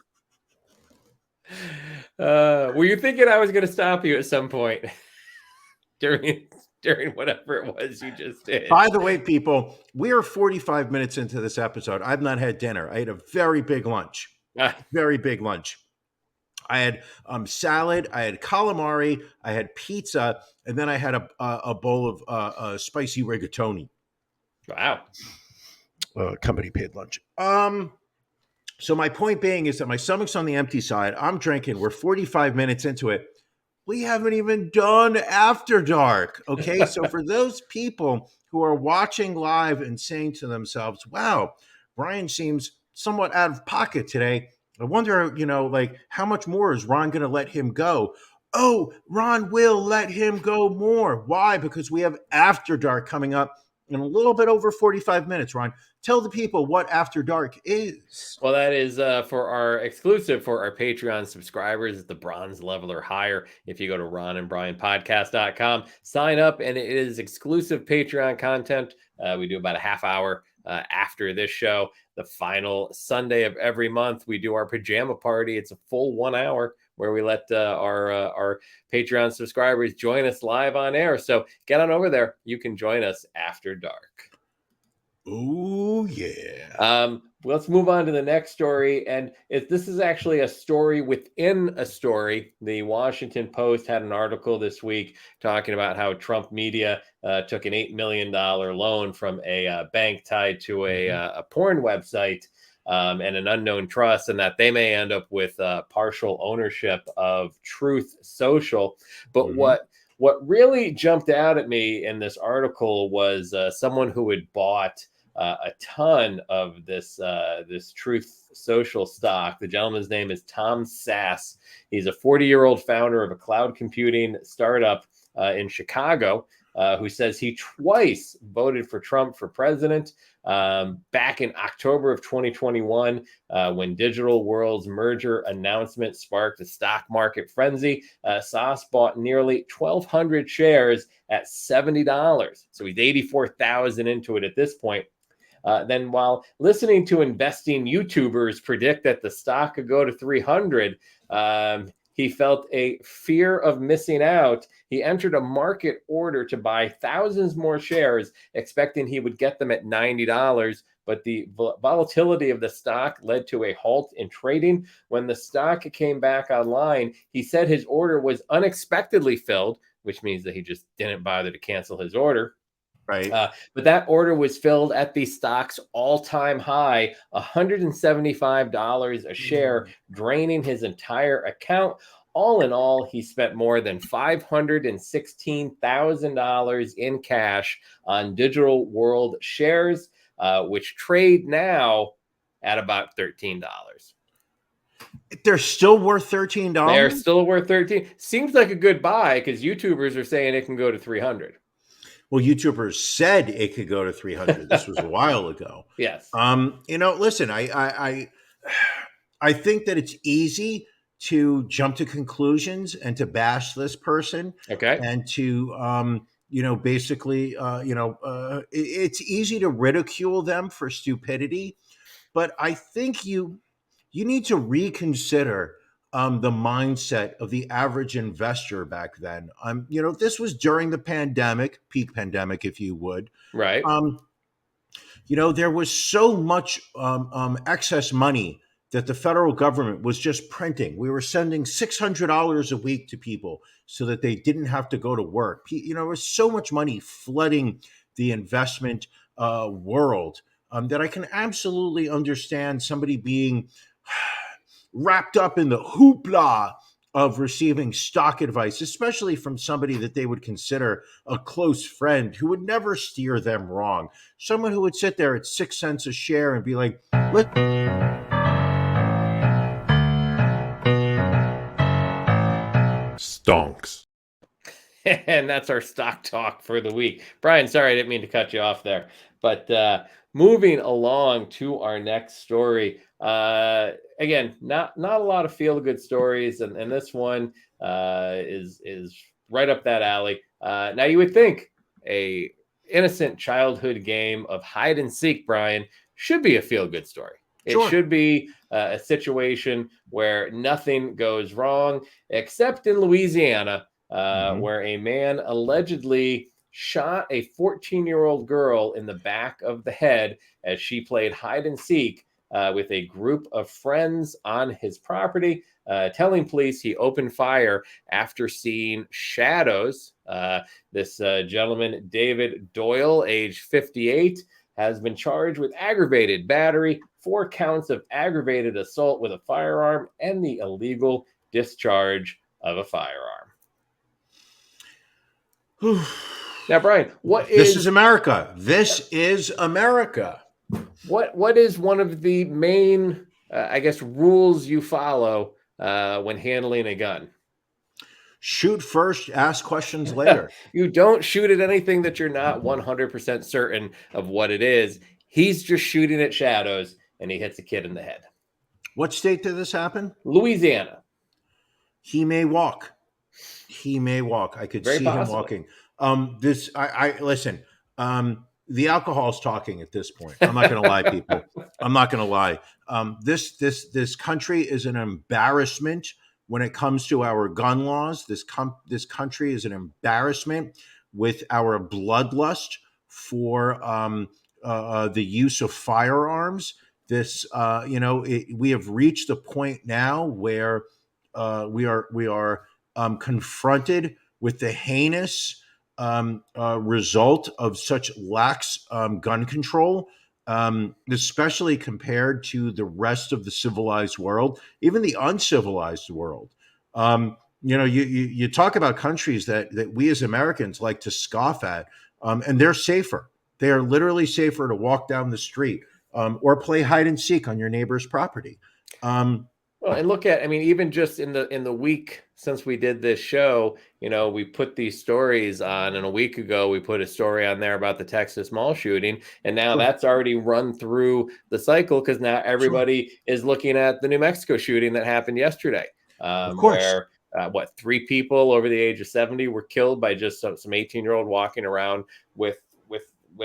Were you thinking I was going to stop you at some point during whatever it was you just did? By the way, people, we are 45 minutes into this episode. I've not had dinner. I had a very big lunch. Very big lunch. I had salad, I had calamari, I had pizza, and then I had a bowl of spicy rigatoni. Wow. Company paid lunch. So my point being is that my stomach's on the empty side. I'm drinking. We're 45 minutes into it. We haven't even done After Dark. Okay. So for those people who are watching live and saying to themselves, wow, Brian seems somewhat out of pocket today. I wonder, like how much more is Ron going to let him go? Oh, Ron will let him go more. Why? Because we have After Dark coming up in a little bit over 45 minutes, Ron. Tell the people what After Dark is. Well, that is for our Patreon subscribers. It's the bronze level or higher. If you go to ronandbrianpodcast.com, sign up, and it is exclusive Patreon content. We do about a half hour after this show. The final Sunday of every month, we do our pajama party. It's a full 1 hour where we let our Patreon subscribers join us live on air. So get on over there. You can join us After Dark. Oh, yeah. Let's move on to the next story. And this is actually a story within a story. The Washington Post had an article this week talking about how Trump media took an $8 million loan from a bank tied to a porn website and an unknown trust, and that they may end up with partial ownership of Truth Social. But what really jumped out at me in this article was someone who had bought a ton of this Truth Social stock. The gentleman's name is Tom Sass. He's a 40-year-old founder of a cloud computing startup in Chicago who says he twice voted for Trump for president back in October of 2021 when Digital World's merger announcement sparked a stock market frenzy. Sass bought nearly 1,200 shares at $70. So he's 84,000 into it at this point. Then while listening to investing YouTubers predict that the stock could go to 300, he felt a fear of missing out. He entered a market order to buy thousands more shares, expecting he would get them at $90. But the volatility of the stock led to a halt in trading. When the stock came back online, he said his order was unexpectedly filled, which means that he just didn't bother to cancel his order. Right. But that order was filled at the stock's all-time high, $175 a share, draining his entire account. All in all, he spent more than $516,000 in cash on Digital World shares, which trade now at about $13. They're still worth $13? They're still worth $13. Seems like a good buy because YouTubers are saying it can go to 300. Well, YouTubers said it could go to 300. This was a while ago. Yes. Listen, I think that it's easy to jump to conclusions and to bash this person. Okay. And to, it's easy to ridicule them for stupidity. But I think you need to reconsider the mindset of the average investor back then. This was during the pandemic, peak pandemic, if you would. Right. There was so much excess money that the federal government was just printing. We were sending $600 a week to people so that they didn't have to go to work. There was so much money flooding the investment world that I can absolutely understand somebody being wrapped up in the hoopla of receiving stock advice, especially from somebody that they would consider a close friend who would never steer them wrong. Someone who would sit there at 6 cents a share and be like, stonks. And that's our stock talk for the week. Brian, sorry, I didn't mean to cut you off there. But moving along to our next story. Again, not a lot of feel-good stories, and this one is right up that alley. Now, you would think a innocent childhood game of hide and seek, Brian, should be a feel-good story. It should be a situation where nothing goes wrong, except in Louisiana, where a man allegedly shot a 14-year-old girl in the back of the head as she played hide and seek with a group of friends on his property, telling police he opened fire after seeing shadows. This gentleman, David Doyle, age 58, has been charged with aggravated battery, 4 counts of aggravated assault with a firearm, and the illegal discharge of a firearm. Now, Brian, This is America. This is America. What is one of the main, I guess, rules you follow when handling a gun? Shoot first, ask questions later. You don't shoot at anything that you're not 100% certain of what it is. He's just shooting at shadows, and he hits a kid in the head. What state did this happen? Louisiana. He may walk. He may walk. I could Very see possibly. him walking. Listen. The alcohol's talking at this point. I'm not going to lie, people. I'm not going to lie. This country is an embarrassment when it comes to our gun laws. This country is an embarrassment with our bloodlust for the use of firearms. We have reached a point now where we are confronted with the heinous result of such lax gun control, especially compared to the rest of the civilized world, even the uncivilized world. You talk about countries that we as Americans like to scoff at, and they're safer. They are literally safer to walk down the street or play hide and seek on your neighbor's property. Well, and look at, I mean, even just in the week since we did this show, we put these stories on, and a week ago we put a story on there about the Texas mall shooting, and now that's already run through the cycle because now everybody is looking at the New Mexico shooting that happened yesterday, where 3 people over the age of 70 were killed by just some 18-year-old walking around with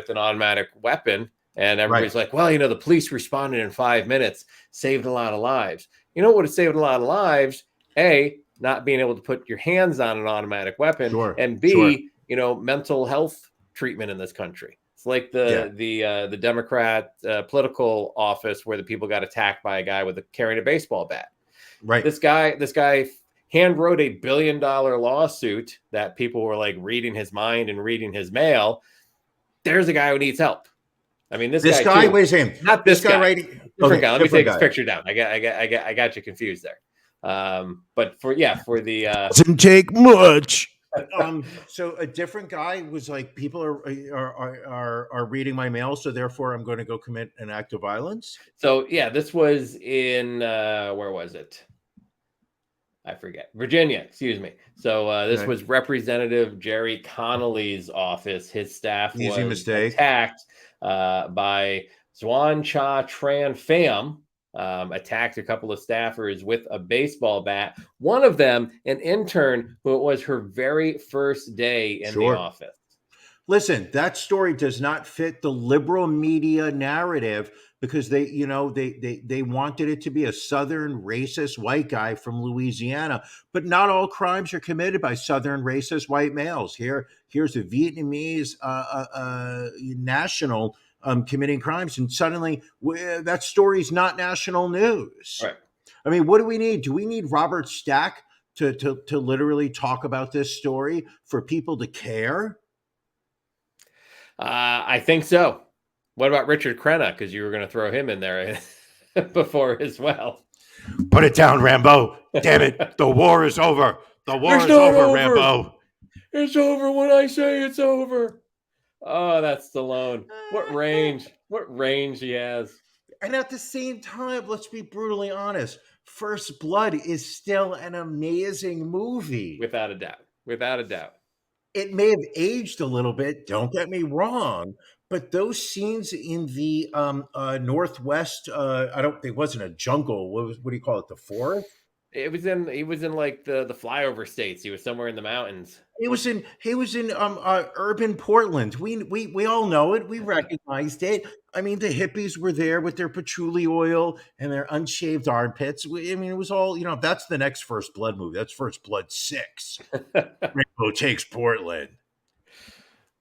an automatic weapon. And everybody's like, well, the police responded in 5 minutes, saved a lot of lives. You know what would have saved a lot of lives? A, not being able to put your hands on an automatic weapon, and B, mental health treatment in this country. It's like the Democrat political office where the people got attacked by a guy carrying a baseball bat. Right. This guy hand wrote a $1 billion lawsuit that people were like reading his mind and reading his mail. There's a guy who needs help. I mean, this guy wait a second. Not this guy. Right? Different guy. Let me take his picture down. I got you confused there. But for the doesn't take much. So a different guy was like, people are reading my mail, so therefore I'm going to go commit an act of violence. So this was in where was it? I forget. Virginia, excuse me. So this was Representative Jerry Connolly's office. His staff was attacked by Xuan Cha Tran Pham, attacked a couple of staffers with a baseball bat. One of them, an intern, who it was her very first day in the office. Listen, that story does not fit the liberal media narrative because they wanted it to be a Southern racist white guy from Louisiana. But not all crimes are committed by Southern racist white males. Here's a Vietnamese national committing crimes, and suddenly that story's not national news. Right. I mean, what do we need? Do we need Robert Stack to literally talk about this story for people to care? I think so. What about Richard Crenna? Because you were going to throw him in there before as well. Put it down, Rambo. Damn it. The war is over. The war is over, Rambo. It's over when I say it's over. Oh, that's Stallone. What range? What range he has. And at the same time, let's be brutally honest. First Blood is still an amazing movie. Without a doubt. Without a doubt. It may have aged a little bit, don't get me wrong, but those scenes in the Northwest, it wasn't a jungle. What do you call it? The forest? He was in like the flyover states. He was somewhere in the mountains. He was in urban Portland. We all know it. We recognized it. I mean, the hippies were there with their patchouli oil and their unshaved armpits. I mean, it was all, that's the next First Blood movie. That's First Blood 6. Rambo takes Portland.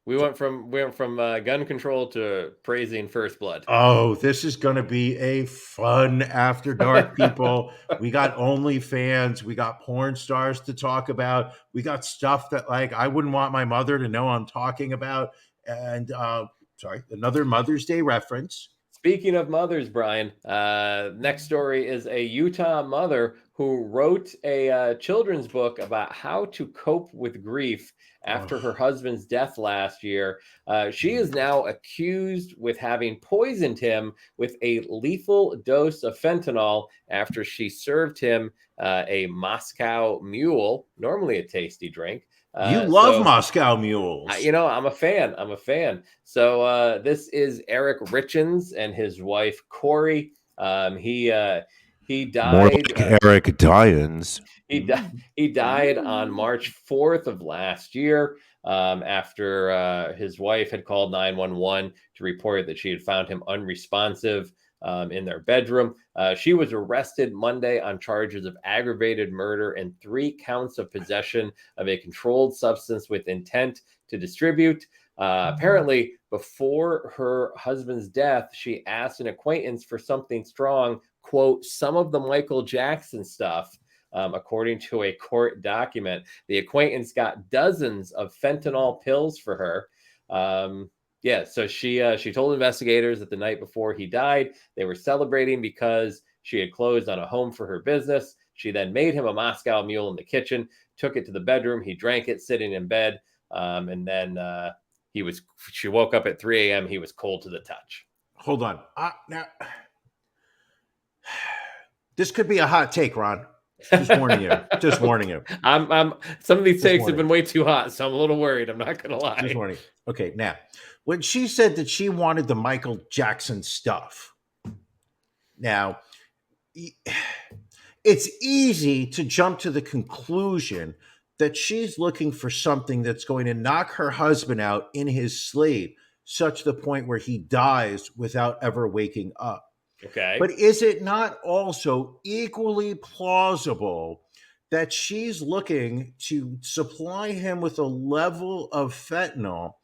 We went from gun control to praising First Blood. Oh, this is going to be a fun After Dark, people. We got OnlyFans. We got porn stars to talk about. We got stuff that, like, I wouldn't want my mother to know I'm talking about. And, another Mother's Day reference. Speaking of mothers, Brian, next story is a Utah mother who wrote a children's book about how to cope with grief after her husband's death last year. She is now accused with having poisoned him with a lethal dose of fentanyl after she served him a Moscow Mule, normally a tasty drink. You love Moscow Mules. I'm a fan. So this is Eric Richins and his wife, Corey. He died. More like Eric Dyens. He died on March 4th of last year after his wife had called 911 to report that she had found him unresponsive in their bedroom. She was arrested Monday on charges of aggravated murder and 3 counts of possession of a controlled substance with intent to distribute. Apparently, before her husband's death, she asked an acquaintance for something strong, quote, some of the Michael Jackson stuff. According to a court document, the acquaintance got dozens of fentanyl pills for her. So she told investigators that the night before he died, they were celebrating because she had closed on a home for her business. She then made him a Moscow Mule in the kitchen, took it to the bedroom. He drank it sitting in bed. And then she woke up at 3 a.m. He was cold to the touch. Hold on. Now, this could be a hot take, Ron. Just warning you. I'm some of these takes have been way too hot, so I'm a little worried. I'm not gonna lie. Just warning. Okay, now, when she said that she wanted the Michael Jackson stuff, now it's easy to jump to the conclusion that she's looking for something that's going to knock her husband out in his sleep, such to the point where he dies without ever waking up. Okay. But is it not also equally plausible that she's looking to supply him with a level of fentanyl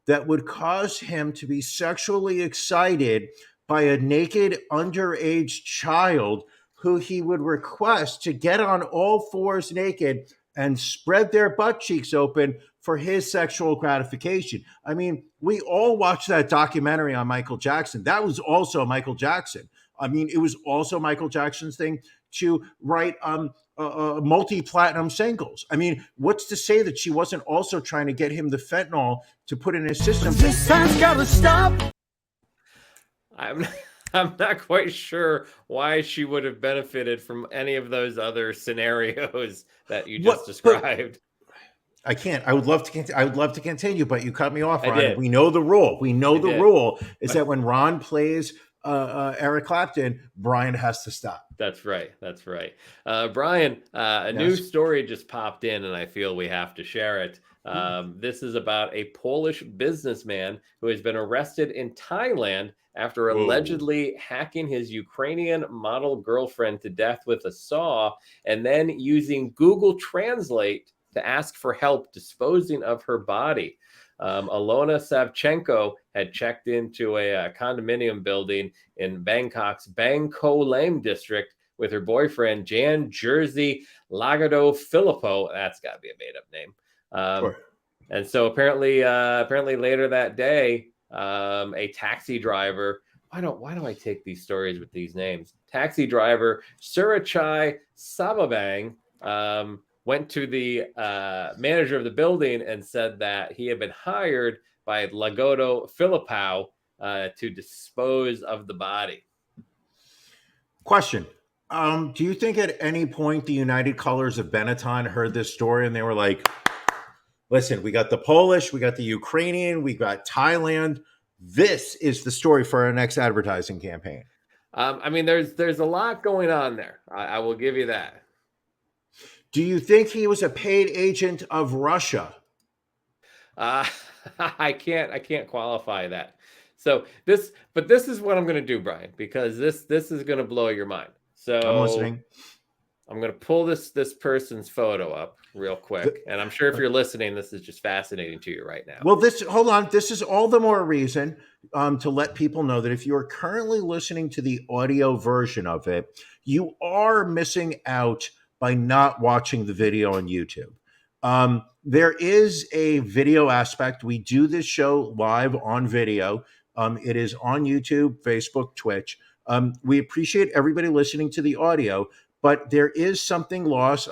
that would cause him to be sexually excited by a naked underage child who he would request to get on all fours naked and spread their butt cheeks open for his sexual gratification? I mean, we all watched that documentary on Michael Jackson. That was also Michael Jackson. I mean, it was also Michael Jackson's thing to write multi-platinum singles. I mean, what's to say that she wasn't also trying to get him the fentanyl to put in his system? This time's gotta stop. I'm not quite sure why she would have benefited from any of those other scenarios that you just described. I can't. I would love to continue, but you cut me off, Ron. I did. We know the rule. The rule is that when Ron plays Eric Clapton, Brian has to stop. That's right. Brian, new story just popped in, and I feel we have to share it. This is about a Polish businessman who has been arrested in Thailand after allegedly hacking his Ukrainian model girlfriend to death with a saw and then using Google Translate to ask for help disposing of her body. Alona Savchenko had checked into a condominium building in Bangkok's Bang Ko Lam district with her boyfriend, Jan Jerzy Lagado Filippo. That's got to be a made-up name. Sure. And so apparently later that day, a taxi driver. Why do I take these stories with these names? Taxi driver Surachai Sababang went to the manager of the building and said that he had been hired by Lagodo Filippo to dispose of the body. Question. Do you think at any point the United Colors of Benetton heard this story and they were like, listen, we got the Polish, we got the Ukrainian, we got Thailand. This is the story for our next advertising campaign. I mean, there's a lot going on there. I will give you that. Do you think he was a paid agent of Russia? I can't qualify that. So this is what I'm going to do, Brian, because this is going to blow your mind. So I'm listening. I'm going to pull this person's photo up real quick, and I'm sure if you're listening, this is just fascinating to you right now. Well, hold on. This is all the more reason to let people know that if you are currently listening to the audio version of it, you are missing out by not watching the video on YouTube. There is a video aspect. We do this show live on video. It is on YouTube, Facebook, Twitch. We appreciate everybody listening to the audio, but there is something lost.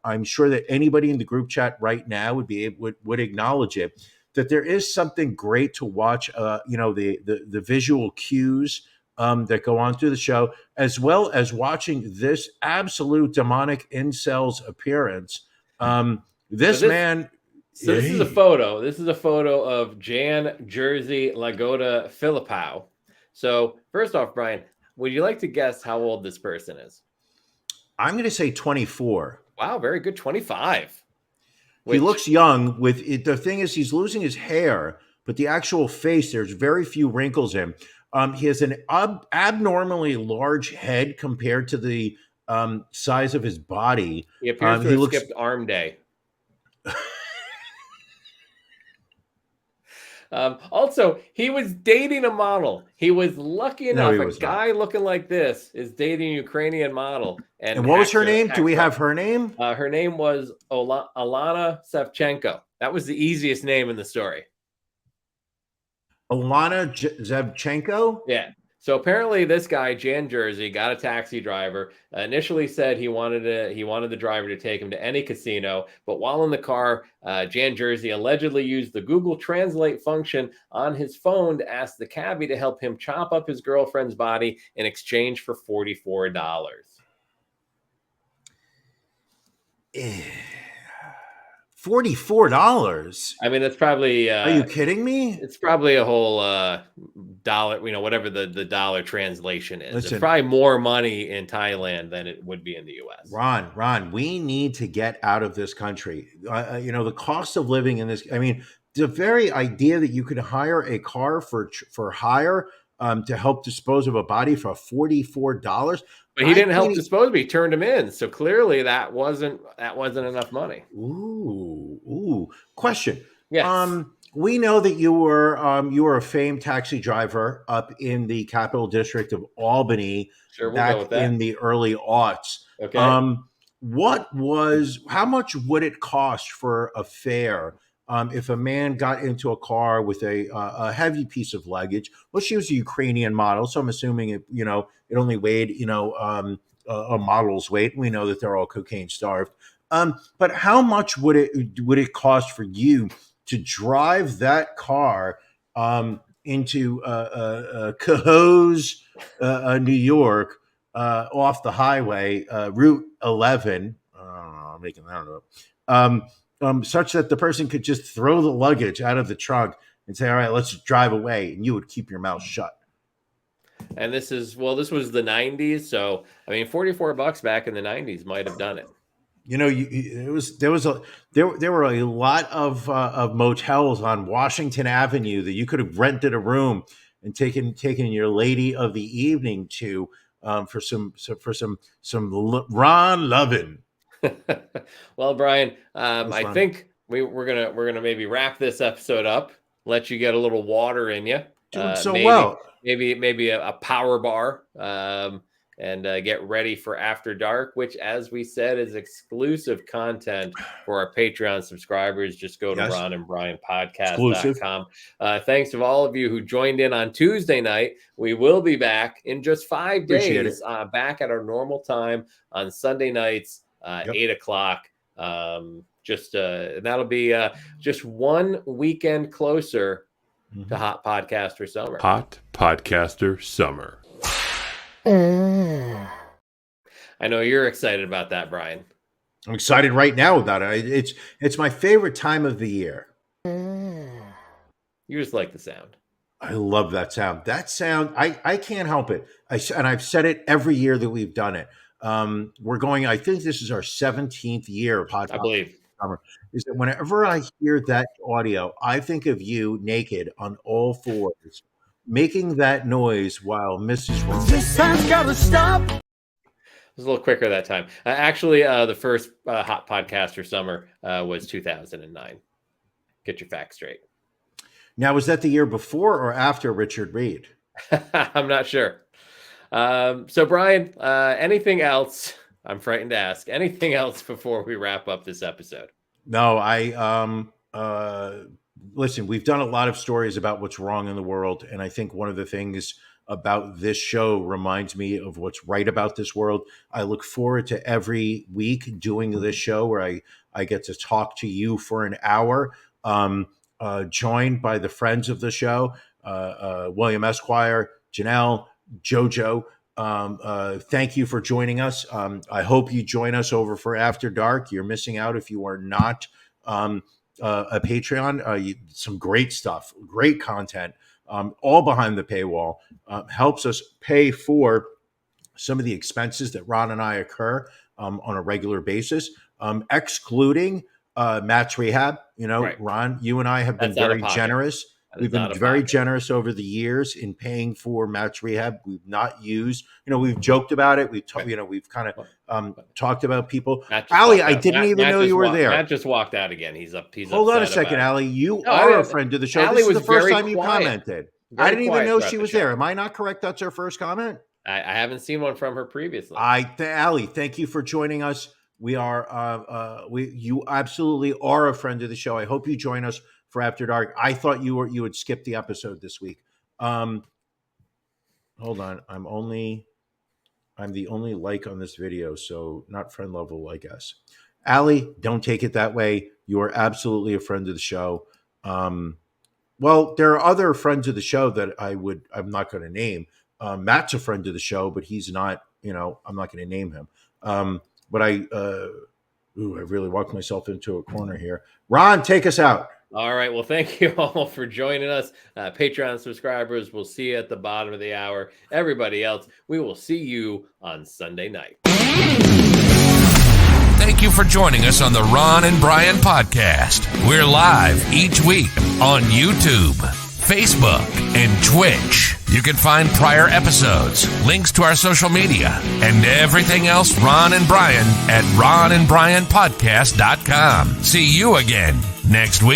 I'm sure that anybody in the group chat right now would acknowledge it. That there is something great to watch. The visual cues that go on through the show, as well as watching this absolute demonic incel's appearance. This man. So this is a photo. This is a photo of Jan Jersey Lagoda Filipao. So first off, Brian, would you like to guess how old this person is? I'm going to say 24. Wow, very good. 25. He looks young. The thing is, he's losing his hair, but the actual face, there's very few wrinkles in. He has an abnormally large head compared to the size of his body. He appears to have skipped arm day. Also, he was dating a model. He was lucky enough. A guy looking like this is dating a Ukrainian model. And what was her name? Do we have her name? Her name was Alana Sevchenko. That was the easiest name in the story. Alana Sevchenko? Yeah. So apparently this guy, Jan Jersey, got a taxi driver, initially said he wanted the driver to take him to any casino, but while in the car, Jan Jersey allegedly used the Google Translate function on his phone to ask the cabbie to help him chop up his girlfriend's body in exchange for $44. $44. I mean, that's probably. Are you kidding me? It's probably a whole dollar. Whatever the dollar translation is. Listen, it's probably more money in Thailand than it would be in the U.S. Ron, we need to get out of this country. The cost of living in this. I mean, the very idea that you could hire a car for hire to help dispose of a body for $44. But he didn't help dispose of it. He turned him in. So clearly that wasn't enough money. Ooh. Question. Yes. We know that you were a famed taxi driver up in the Capital District of Albany back in the early aughts. Okay. How much would it cost for a fare if a man got into a car with a heavy piece of luggage? Well, she was a Ukrainian model, so I'm assuming it only weighed a model's weight. We know that they're all cocaine starved. But how much would it cost for you to drive that car into Cohoes, New York, off the highway, Route 11? I'm making that up. Such that the person could just throw the luggage out of the trunk and say, all right, let's drive away. And you would keep your mouth shut. And this was the 90s. So, I mean, $44 back in the 90s might have done it. There were a lot of motels on Washington Avenue that you could have rented a room and taken your lady of the evening to for some Ron lovin'. Well, Brian, I think we're gonna maybe wrap this episode up. Let you get a little water in you. Doing well. Maybe a power bar. And get ready for After Dark, which, as we said, is exclusive content for our Patreon subscribers. Just go to RonandBrianPodcast.com. Thanks to all of you who joined in on Tuesday night. We will be back in just 5 days, back at our normal time on Sunday nights, 8 o'clock. That'll be just one weekend closer to Hot Podcaster Summer. Hot Podcaster Summer. I know you're excited about that, Brian. I'm excited right now about it. It's my favorite time of the year. You just like the sound. I love that sound. That sound, I can't help it. And I've said it every year that we've done it. We're going, I think this is our 17th year of Hot I believe. Summer. Is that whenever I hear that audio, I think of you naked on all fours, making that noise while Mrs. This has gotta stop. It was a little quicker that time. Actually, the first Hot Podcaster Summer was 2009. Get your facts straight. Now, was that the year before or after Richard Reed? I'm not sure. So, Brian, anything else? I'm frightened to ask. Anything else before we wrap up this episode? No, listen, we've done a lot of stories about what's wrong in the world. And I think one of the things about this show reminds me of what's right about this world. I look forward to every week doing this show where I get to talk to you for an hour, joined by the friends of the show, William Esquire, Janelle, Jojo. Thank you for joining us. I hope you join us over for After Dark. You're missing out if you are not a Patreon. Some great stuff, great content, all behind the paywall. Helps us pay for some of the expenses that Ron and I incur on a regular basis, excluding Matt's rehab. You know, Right. Ron, you and I have been That's out of very pocket. generous. That is We've been out of very pocket. generous over the years in paying for Matt's rehab. We've not used, we've joked about it. We've, we've kind of talked about people. Matt just Allie, walked I out. didn't even Matt know just you were walked- there. Matt just walked out again. He's Hold on a upset second, about it. Allie. You No, are I- a friend of the show. Allie This is was the first very time you quiet. commented. Very I didn't even quiet know throughout she the was show. there. Am I not correct? That's her first comment? I haven't seen one from her previously. Allie, thank you for joining us. We are, you absolutely are a friend of the show. I hope you join us for After Dark. I thought you would skip the episode this week. Hold on. I'm the only like on this video, so not friend level, I guess. Allie, don't take it that way. You are absolutely a friend of the show. Well, there are other friends of the show that I'm not going to name. Matt's a friend of the show, but he's not, I'm not going to name him. But I really walked myself into a corner here. Ron, take us out. All right. Well, thank you all for joining us. Patreon subscribers, we'll see you at the bottom of the hour. Everybody else, we will see you on Sunday night. Thank you for joining us on the Ron and Brian podcast. We're live each week on YouTube, Facebook, and Twitch. You can find prior episodes, links to our social media, and everything else Ron and Brian at ronandbrianpodcast.com. See you again next week.